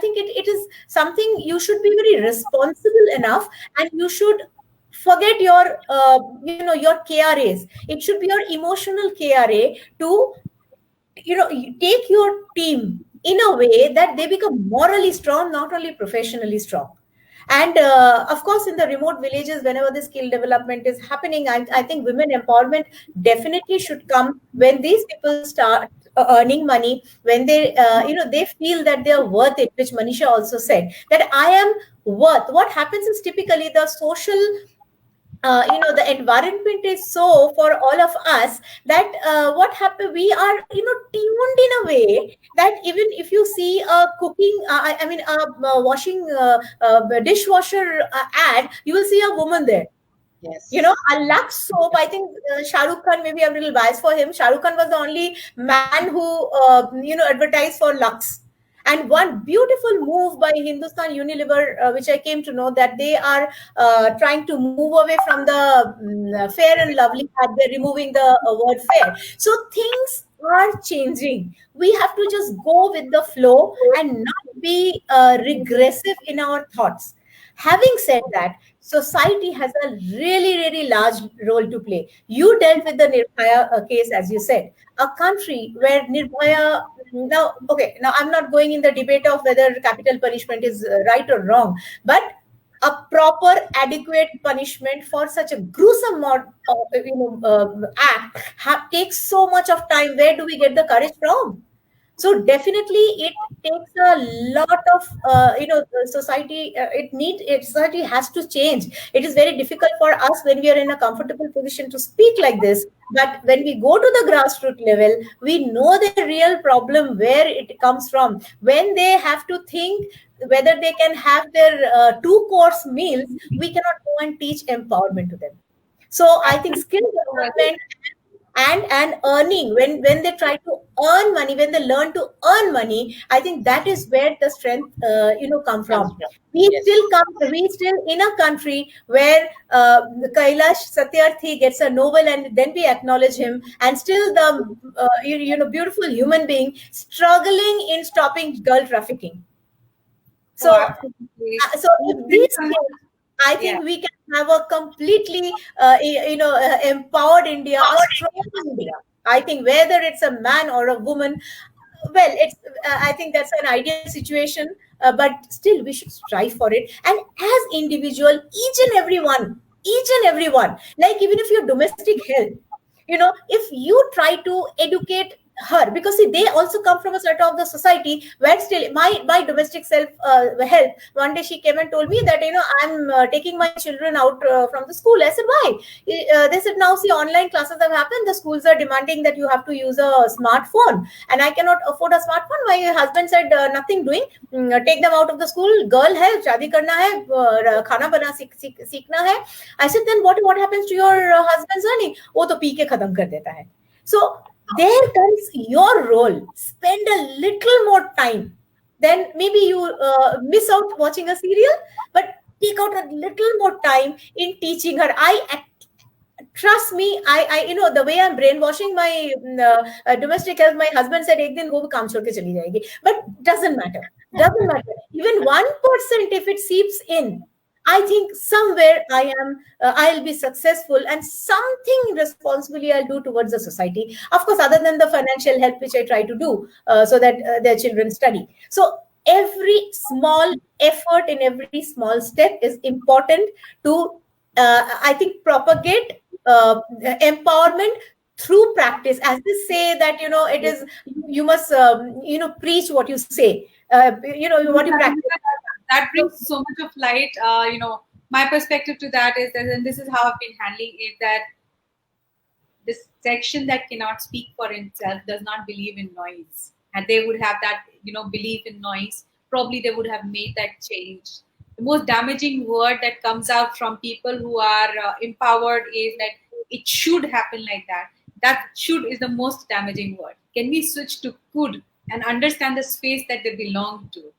think it is something you should be very responsible enough, and you should forget your your KRAs. It should be your emotional KRA to take your team in a way that they become morally strong, not only professionally strong. And of course, in the remote villages, whenever the skill development is happening, I think women empowerment definitely should come when these people start earning money, when they they feel that they are worth it, which Manisha also said, that I am worth. What happens is typically the social the environment is so for all of us that what happened, we are tuned in a way that even if you see a cooking washing dishwasher ad, you will see a woman there. Yes. A Lux soap, I think Shah Rukh Khan, maybe I'm a little biased for him. Shah Rukh Khan was the only man who advertised for Lux. And one beautiful move by Hindustan Unilever, which I came to know, that they are trying to move away from the fair and lovely ad. They're removing the word fair. So things are changing. We have to just go with the flow and not be regressive in our thoughts. Having said that, society has a really, really large role to play. You dealt with the Nirbhaya case, as you said. A country where Nirbhaya, now I'm not going in the debate of whether capital punishment is right or wrong, but a proper, adequate punishment for such a gruesome act takes so much of time. Where do we get the courage from? So definitely it takes a lot of society. Society has to change. It is very difficult for us when we are in a comfortable position to speak like this, but when we go to the grassroots level, we know the real problem, where it comes from. When they have to think whether they can have their 2-course meals, we cannot go and teach empowerment to them. So I think skill development and earning, when they try to earn money, when they learn to earn money, I think that is where the strength come from. We still in a country where Kailash Satyarthi gets a Nobel, and then we acknowledge him, and still the beautiful human being struggling in stopping girl trafficking. So if these things, I think we can have a completely, empowered India, a strong India. I think whether it's a man or a woman, well, it's. I think that's an ideal situation, but still we should strive for it. And as individual, each and everyone, like even if you're domestic help, if you try to educate her, because see, they also come from a sort of the society where still my domestic self help, one day she came and told me that I'm taking my children out from the school. I said, why? They said, now see, online classes have happened, the schools are demanding that you have to use a smartphone, and I cannot afford a smartphone. My husband said, nothing doing, take them out of the school, girl hai, shadi karna hai, khana bana seekhna hai. I said, then what happens to your husband's earning? Oh, to pee ke khatam kar deta hai. So there comes your role. Spend a little more time. Then maybe you miss out watching a serial, but take out a little more time in teaching her. Trust me, the way I'm brainwashing my domestic health, my husband said, "Ek din wo kaam chhod ke chali jayegi." But doesn't matter. Doesn't matter. Even 1%, if it seeps in, I think somewhere I'll be successful, and something responsibly I'll do towards the society. Of course, other than the financial help, which I try to do so that their children study. So every small effort in every small step is important to, I think, propagate empowerment through practice. As they say that, it is, you must, preach what you say, what you practice. That brings so much of light. My perspective to that is that, and this is how I've been handling it, that this section that cannot speak for itself does not believe in noise. And they would have that, belief in noise, probably they would have made that change. The most damaging word that comes out from people who are empowered is that it should happen like that. That should is the most damaging word. Can we switch to could and understand the space that they belong to?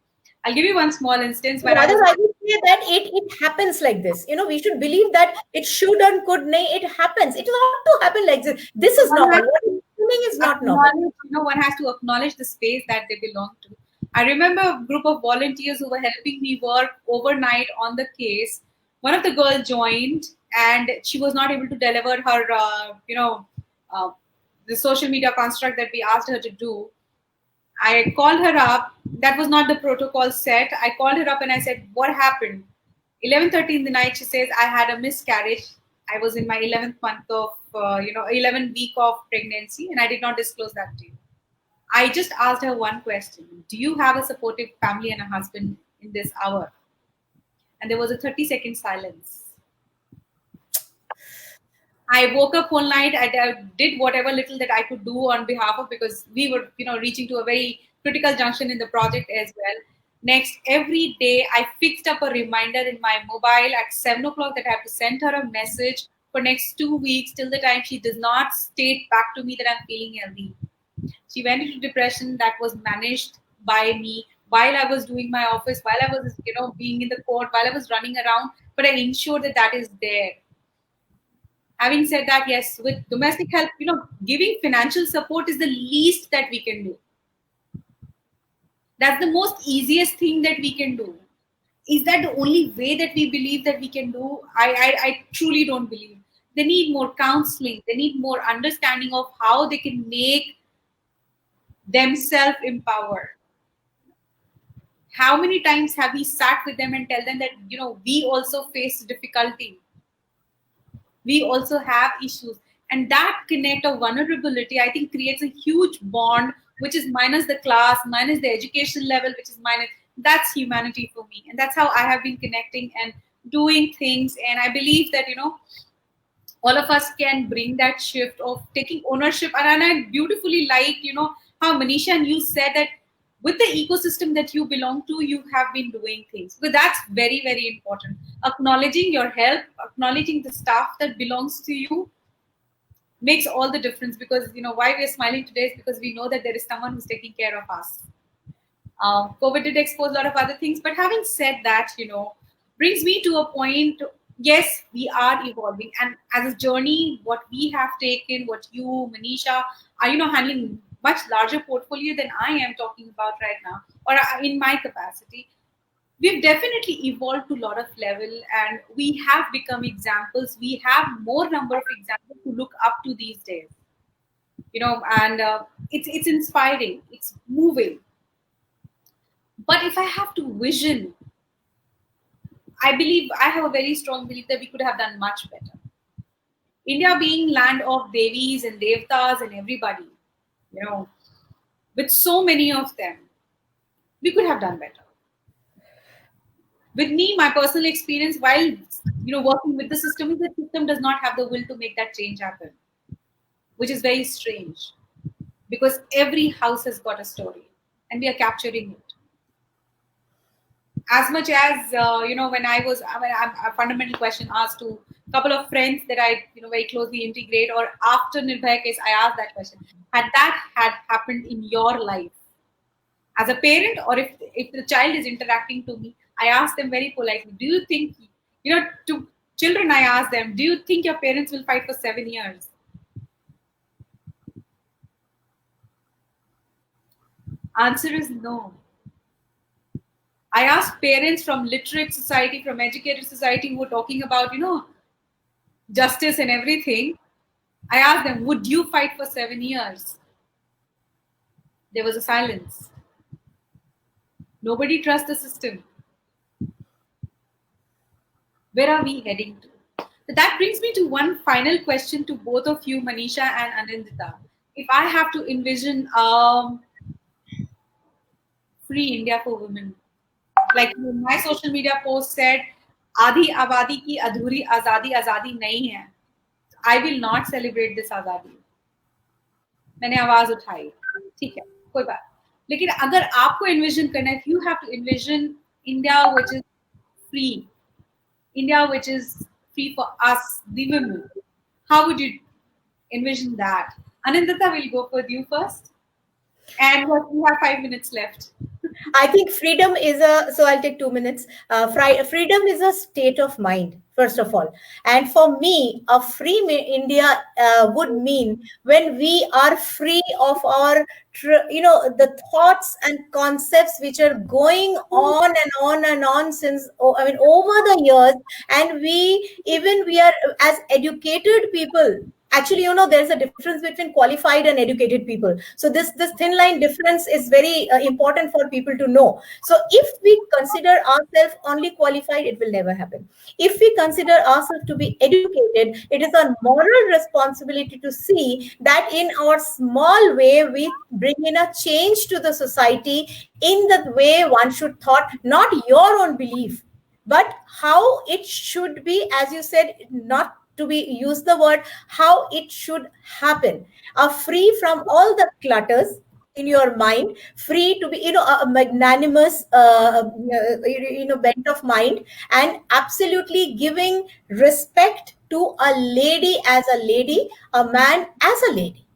I'll give you one small instance. When I would say that it happens like this. We should believe that it should and could. Nay, it happens. It ought to happen like this. This is normal. What is happening is not normal. One has to acknowledge the space that they belong to. I remember a group of volunteers who were helping me work overnight on the case. One of the girls joined, and she was not able to deliver her, the social media construct that we asked her to do. I called her up. That was not the protocol set. I called her up and I said, "What happened?" 11:30 in the night, she says, "I had a miscarriage. I was in my 11th month of, 11th week of pregnancy, and I did not disclose that to you." I just asked her one question: "Do you have a supportive family and a husband in this hour?" And there was a 30-second silence. I woke up one night. I did whatever little that I could do on behalf of, because we were, reaching to a very critical junction in the project as well. Next, every day, I fixed up a reminder in my mobile at 7 o'clock that I have to send her a message for next 2 weeks till the time she does not state back to me that I'm feeling healthy. She went into depression that was managed by me while I was doing my office, while I was, being in the court, while I was running around. But I ensured that that is there. Having said that, yes, with domestic help, giving financial support is the least that we can do. That's the most easiest thing that we can do. Is that the only way that we believe that we can do? I truly don't believe. They need more counseling. They need more understanding of how they can make themselves empowered. How many times have we sat with them and tell them that, we also face difficulty. We also have issues. And that connect of vulnerability, I think, creates a huge bond, which is minus the class, minus the education level, which is minus. That's humanity for me. And that's how I have been connecting and doing things. And I believe that, all of us can bring that shift of taking ownership. And I beautifully like, how Manisha and you said that with the ecosystem that you belong to, you have been doing things. But that's very, very important. Acknowledging your help, acknowledging the staff that belongs to you makes all the difference, because, why we're smiling today is because we know that there is someone who's taking care of us. COVID did expose a lot of other things. But having said that, brings me to a point, yes, we are evolving. And as a journey, what we have taken, what you, Manisha, are, handling much larger portfolio than I am talking about right now, or in my capacity, we've definitely evolved to a lot of level, and we have become examples. We have more number of examples to look up to these days, and it's inspiring, it's moving. But if I have to vision, I have a very strong belief that we could have done much better. India being land of Devis and Devtas and everybody, with so many of them, we could have done better. With me, my personal experience while, working with the system is that the system does not have the will to make that change happen, which is very strange, because every house has got a story and we are capturing it. As much as, when I'm a fundamental question asked to a couple of friends that I, very closely integrate, or after Nirbhaya case, I asked that question: had that happened in your life as a parent, or if the child is interacting to me, I asked them very politely, do you think, to children, I asked them, do you think your parents will fight for 7 years? Answer is no. I asked parents from literate society, from educated society who were talking about, justice and everything. I asked them, would you fight for 7 years? There was a silence. Nobody trusts the system. Where are we heading to? That brings me to one final question to both of you, Manisha and Anindita. If I have to envision free India for women, like my social media post said, आधी आबादी की अधूरी आजादी आजादी नहीं है. I will not celebrate this आजादी. मैंने आवाज उठाई, ठीक है, कोई बात. लेकिन अगर आपको envision करना है, if you have to envision India which is free, India which is free for us, the women, how would you envision that? Anindita, will go for you first. And we have 5 minutes left. I think freedom is so I'll take 2 minutes. Freedom is a state of mind, first of all. And for me, a free India would mean when we are free of our, the thoughts and concepts which are going on and on and on since, over the years. And we are, as educated people, actually, there's a difference between qualified and educated people. So this thin line difference is very important for people to know. So if we consider ourselves only qualified, it will never happen. If we consider ourselves to be educated, it is our moral responsibility to see that in our small way we bring in a change to the society in the way one should thought, not your own belief, but how it should be, as you said, not to be use the word, how it should happen. Free from all the clutters in your mind, free to be, a magnanimous, bent of mind, and absolutely giving respect to a lady as a lady, a man as a lady.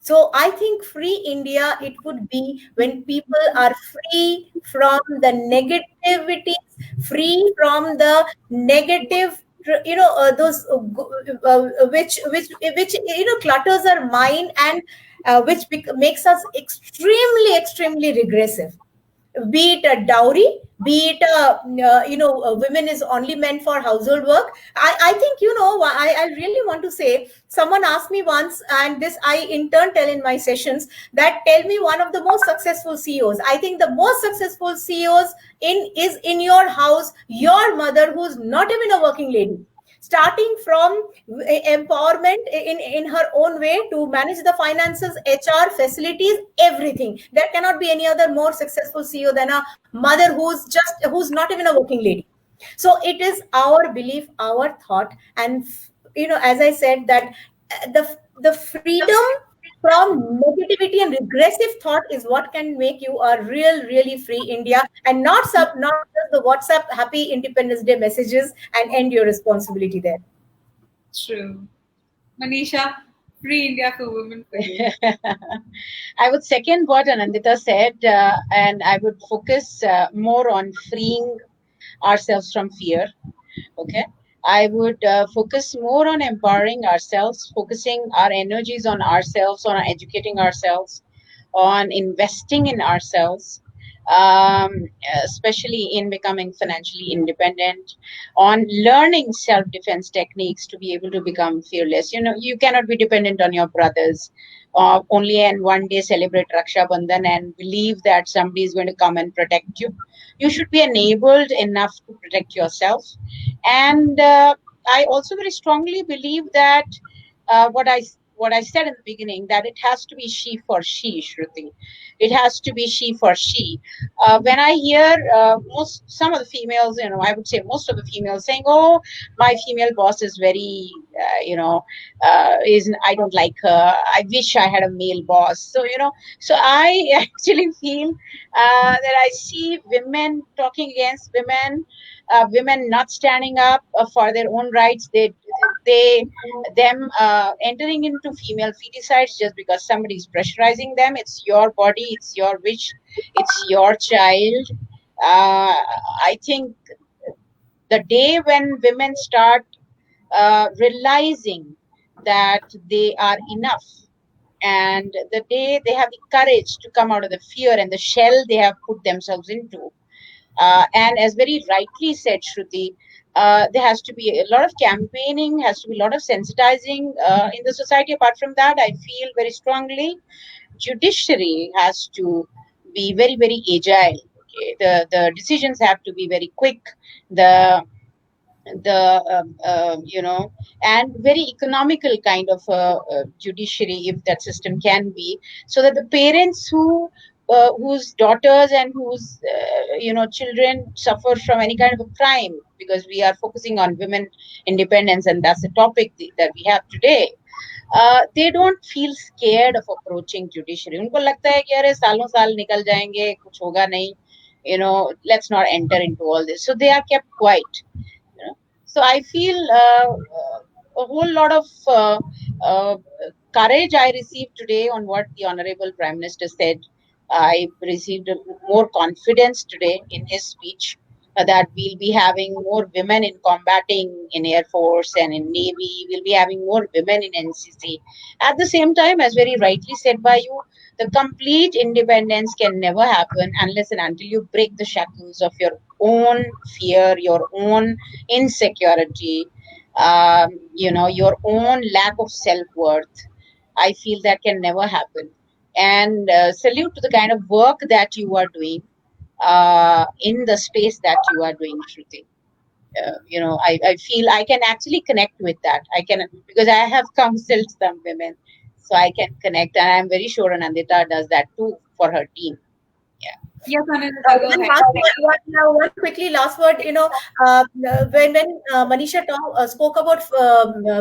So I think free India, it would be when people are free from the negativities, free from the negative, those which clutters our mind, and which makes us extremely regressive. Be it a dowry, be it women is only meant for household work. I think, I really want to say, someone asked me once, and this I in turn tell in my sessions, that tell me one of the most successful CEOs. I think the most successful CEOs is in your house, your mother, who's not even a working lady, starting from empowerment in her own way to manage the finances, HR, facilities, everything. There cannot be any other more successful CEO than a mother who's not even a working lady. So it is our belief, our thought, and as I said, that the freedom from negativity and regressive thought is what can make you a really free India, and not just the WhatsApp happy Independence Day messages and end your responsibility there. True. Manisha, free India for women for you. I would second what Anindita said, and I would focus more on freeing ourselves from fear. Okay. I would focus more on empowering ourselves, focusing our energies on ourselves, on educating ourselves, on investing in ourselves, especially in becoming financially independent, on learning self-defense techniques to be able to become fearless. You cannot be dependent on your brothers only and one day celebrate Raksha Bandhan and believe that somebody is going to come and protect you. You should be enabled enough to protect yourself. And I also very strongly believe that what I said in the beginning, that it has to be she for she, Shruti. It has to be she for she. When I hear some of the females, I would say most of the females saying, "Oh, my female boss is very, I don't like her. I wish I had a male boss." So I actually feel that I see women talking against women. Women not standing up for their own rights. Them entering into female feticides just because somebody is pressurizing them. It's your body, it's your wish, it's your child. I think the day when women start realizing that they are enough, and the day they have the courage to come out of the fear and the shell they have put themselves into, and as very rightly said, Shruti, there has to be a lot of campaigning, has to be a lot of sensitizing in the society. Apart from that, I feel very strongly judiciary has to be very, very agile. Okay? The decisions have to be very quick. The and very economical kind of judiciary, if that system can be, so that the parents whose daughters and whose children suffer from any kind of a crime, because we are focusing on women independence and that's the topic that we have today. They don't feel scared of approaching judiciary. उनको लगता है कि अरे सालों साल निकल जाएंगे, कुछ होगा नहीं, let's not enter into all this. So they are kept quiet. So I feel a whole lot of courage I received today on what the Honorable Prime Minister said. I received more confidence today in his speech that we'll be having more women in combating in Air Force and in Navy. We'll be having more women in NCC. At the same time, as very rightly said by you, the complete independence can never happen unless and until you break the shackles of your own fear, your own insecurity, your own lack of self-worth. I feel that can never happen. And salute to the kind of work that you are doing in the space that you are doing, Shruti. I feel I can actually connect with that. I can, because I have counseled some women, so I can connect, and I'm very sure Anandita does that too for her team. Yeah. Yes, Anandita, go ahead. One quickly last word. When Manisha spoke about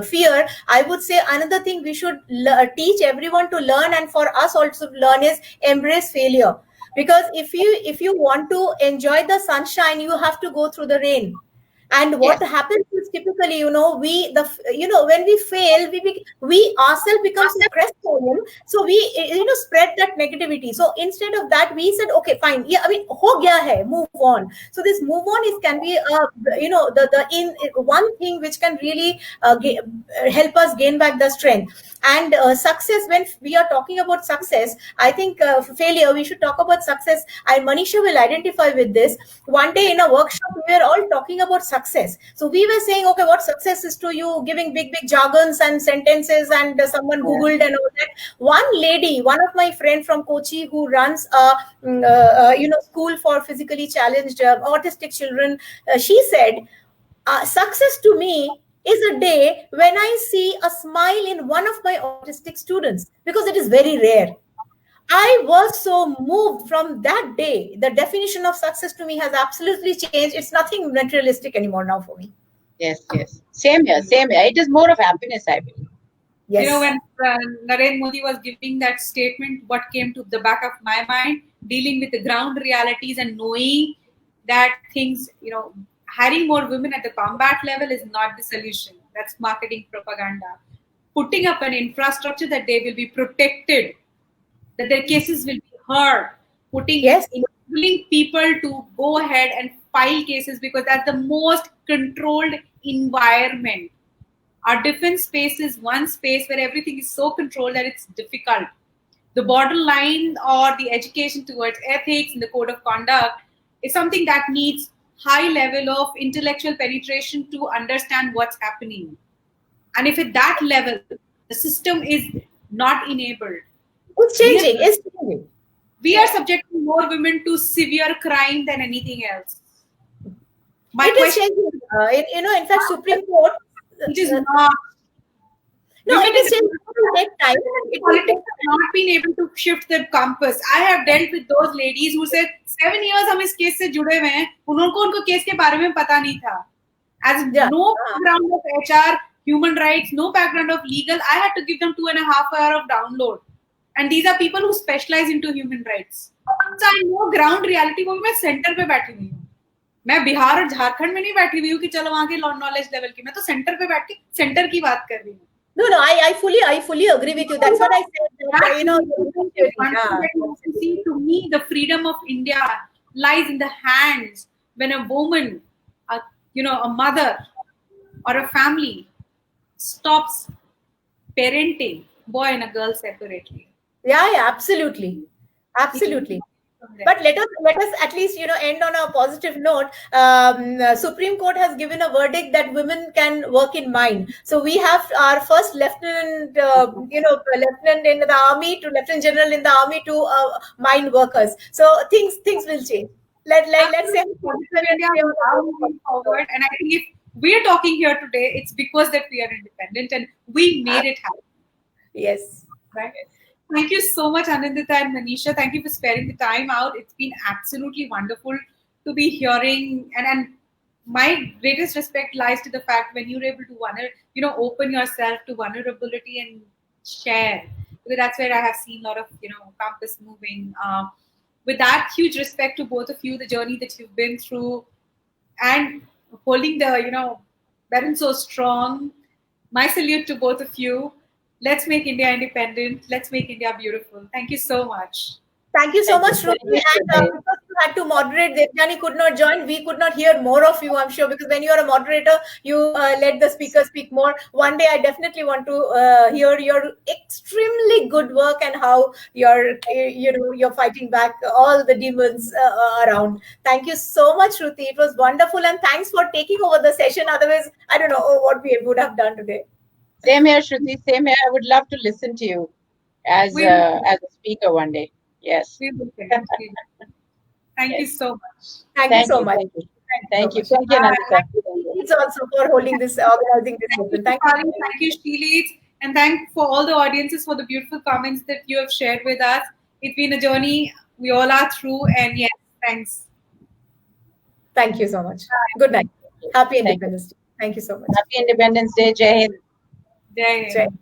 fear, I would say another thing we should teach everyone to learn, and for us also to learn, is embrace failure. Because if you want to enjoy the sunshine, you have to go through the rain. And what happens is typically, when we fail, we ourselves become so crestfallen. So we, spread that negativity. So instead of that, we said, okay, fine. Yeah, I mean, ho gaya hai, move on. So this move on can be, one thing which can really help us gain back the strength. And success, when we are talking about success, I think failure, we should talk about success. And Manisha will identify with this. One day in a workshop, we were all talking about success. So we were saying, okay, what success is to you, giving big jargons and sentences, and someone Googled and all that. One lady, one of my friend from Kochi, who runs a school for physically challenged autistic children, she said, success to me is a day when I see a smile in one of my autistic students, because it is very rare. I was so moved from that day. The definition of success to me has absolutely changed. It's nothing materialistic anymore now for me. Yes. Same here. It is more of happiness, I believe. Yes. When Narendra Modi was giving that statement, what came to the back of my mind, dealing with the ground realities and knowing that things, hiring more women at the combat level is not the solution. That's marketing propaganda. Putting up an infrastructure that they will be protected, that their cases will be heard, enabling people to go ahead and file cases, because that's the most controlled environment. Our defense space is one space where everything is so controlled that it's difficult. The borderline or the education towards ethics and the code of conduct is something that needs high level of intellectual penetration to understand what's happening. And if at that level, the system is not enabled, it's changing. We are subjecting more women to severe crime than anything else. It is changing. In fact, Supreme Court. It is not. No, it is changing. It takes time. Politics have not been able to shift the compass. I have dealt with those ladies who said 7 years हम इस case से जुड़े हुए हैं, उनको case के बारे में पता नहीं था. As no background of HR, human rights, no background of legal, I had to give them 2.5 hours of download. And these are people who specialize into human rights. So I know ground reality. वो मैं centre पे बैठी हुई हूँ. मैं बिहार और झारखंड में नहीं बैठी हुई हूँ कि चलो वहाँ के नॉलेज लेवल की. मैं तो सेंटर पे बैठ के सेंटर की बात कर रही हूँ. No, I fully agree with you. That's what I said. To me, the freedom of India lies in the hands when a woman, a mother or a family stops parenting boy and a girl separately. Yeah, absolutely. Absolutely. But let us at least end on a positive note. Supreme Court has given a verdict that women can work in mine. So we have our first lieutenant, lieutenant in the army to lieutenant general in the army to mine workers. So things will change. Let's say India, we are moving forward, and I think if we are talking here today, it's because that we are independent and we made it happen. Yes. Right. Thank you so much, Anindita and Manisha. Thank you for sparing the time out. It's been absolutely wonderful to be hearing, and my greatest respect lies to the fact when you're able to open yourself to vulnerability and share, because that's where I have seen a lot of campus moving. With that huge respect to both of you, the journey that you've been through, and holding the parents so strong. My salute to both of you. Let's make India independent. Let's make India beautiful. Thank you so much. Thank you so much, Shruti. And because you had to moderate, Devjani could not join. We could not hear more of you, I'm sure, because when you are a moderator, you let the speaker speak more. One day, I definitely want to hear your extremely good work and how you're fighting back all the demons around. Thank you so much, Shruti. It was wonderful, and thanks for taking over the session. Otherwise, I don't know what we would have done today. Same here, Shruti. Same here. I would love to listen to you as a speaker one day. Yes. We will. Thank you so much. Thank you so much. Thank you. Thank you, Nandita. It's also for organizing this session. Thank you, Sheelits, and thank for all the audiences for the beautiful comments that you have shared with us. It's been a journey we all are through, and yes, thanks. Thank you so much. Good night. Happy Independence Day. Thank you so much. Happy Independence Day. Jai Hind. Jai Hind.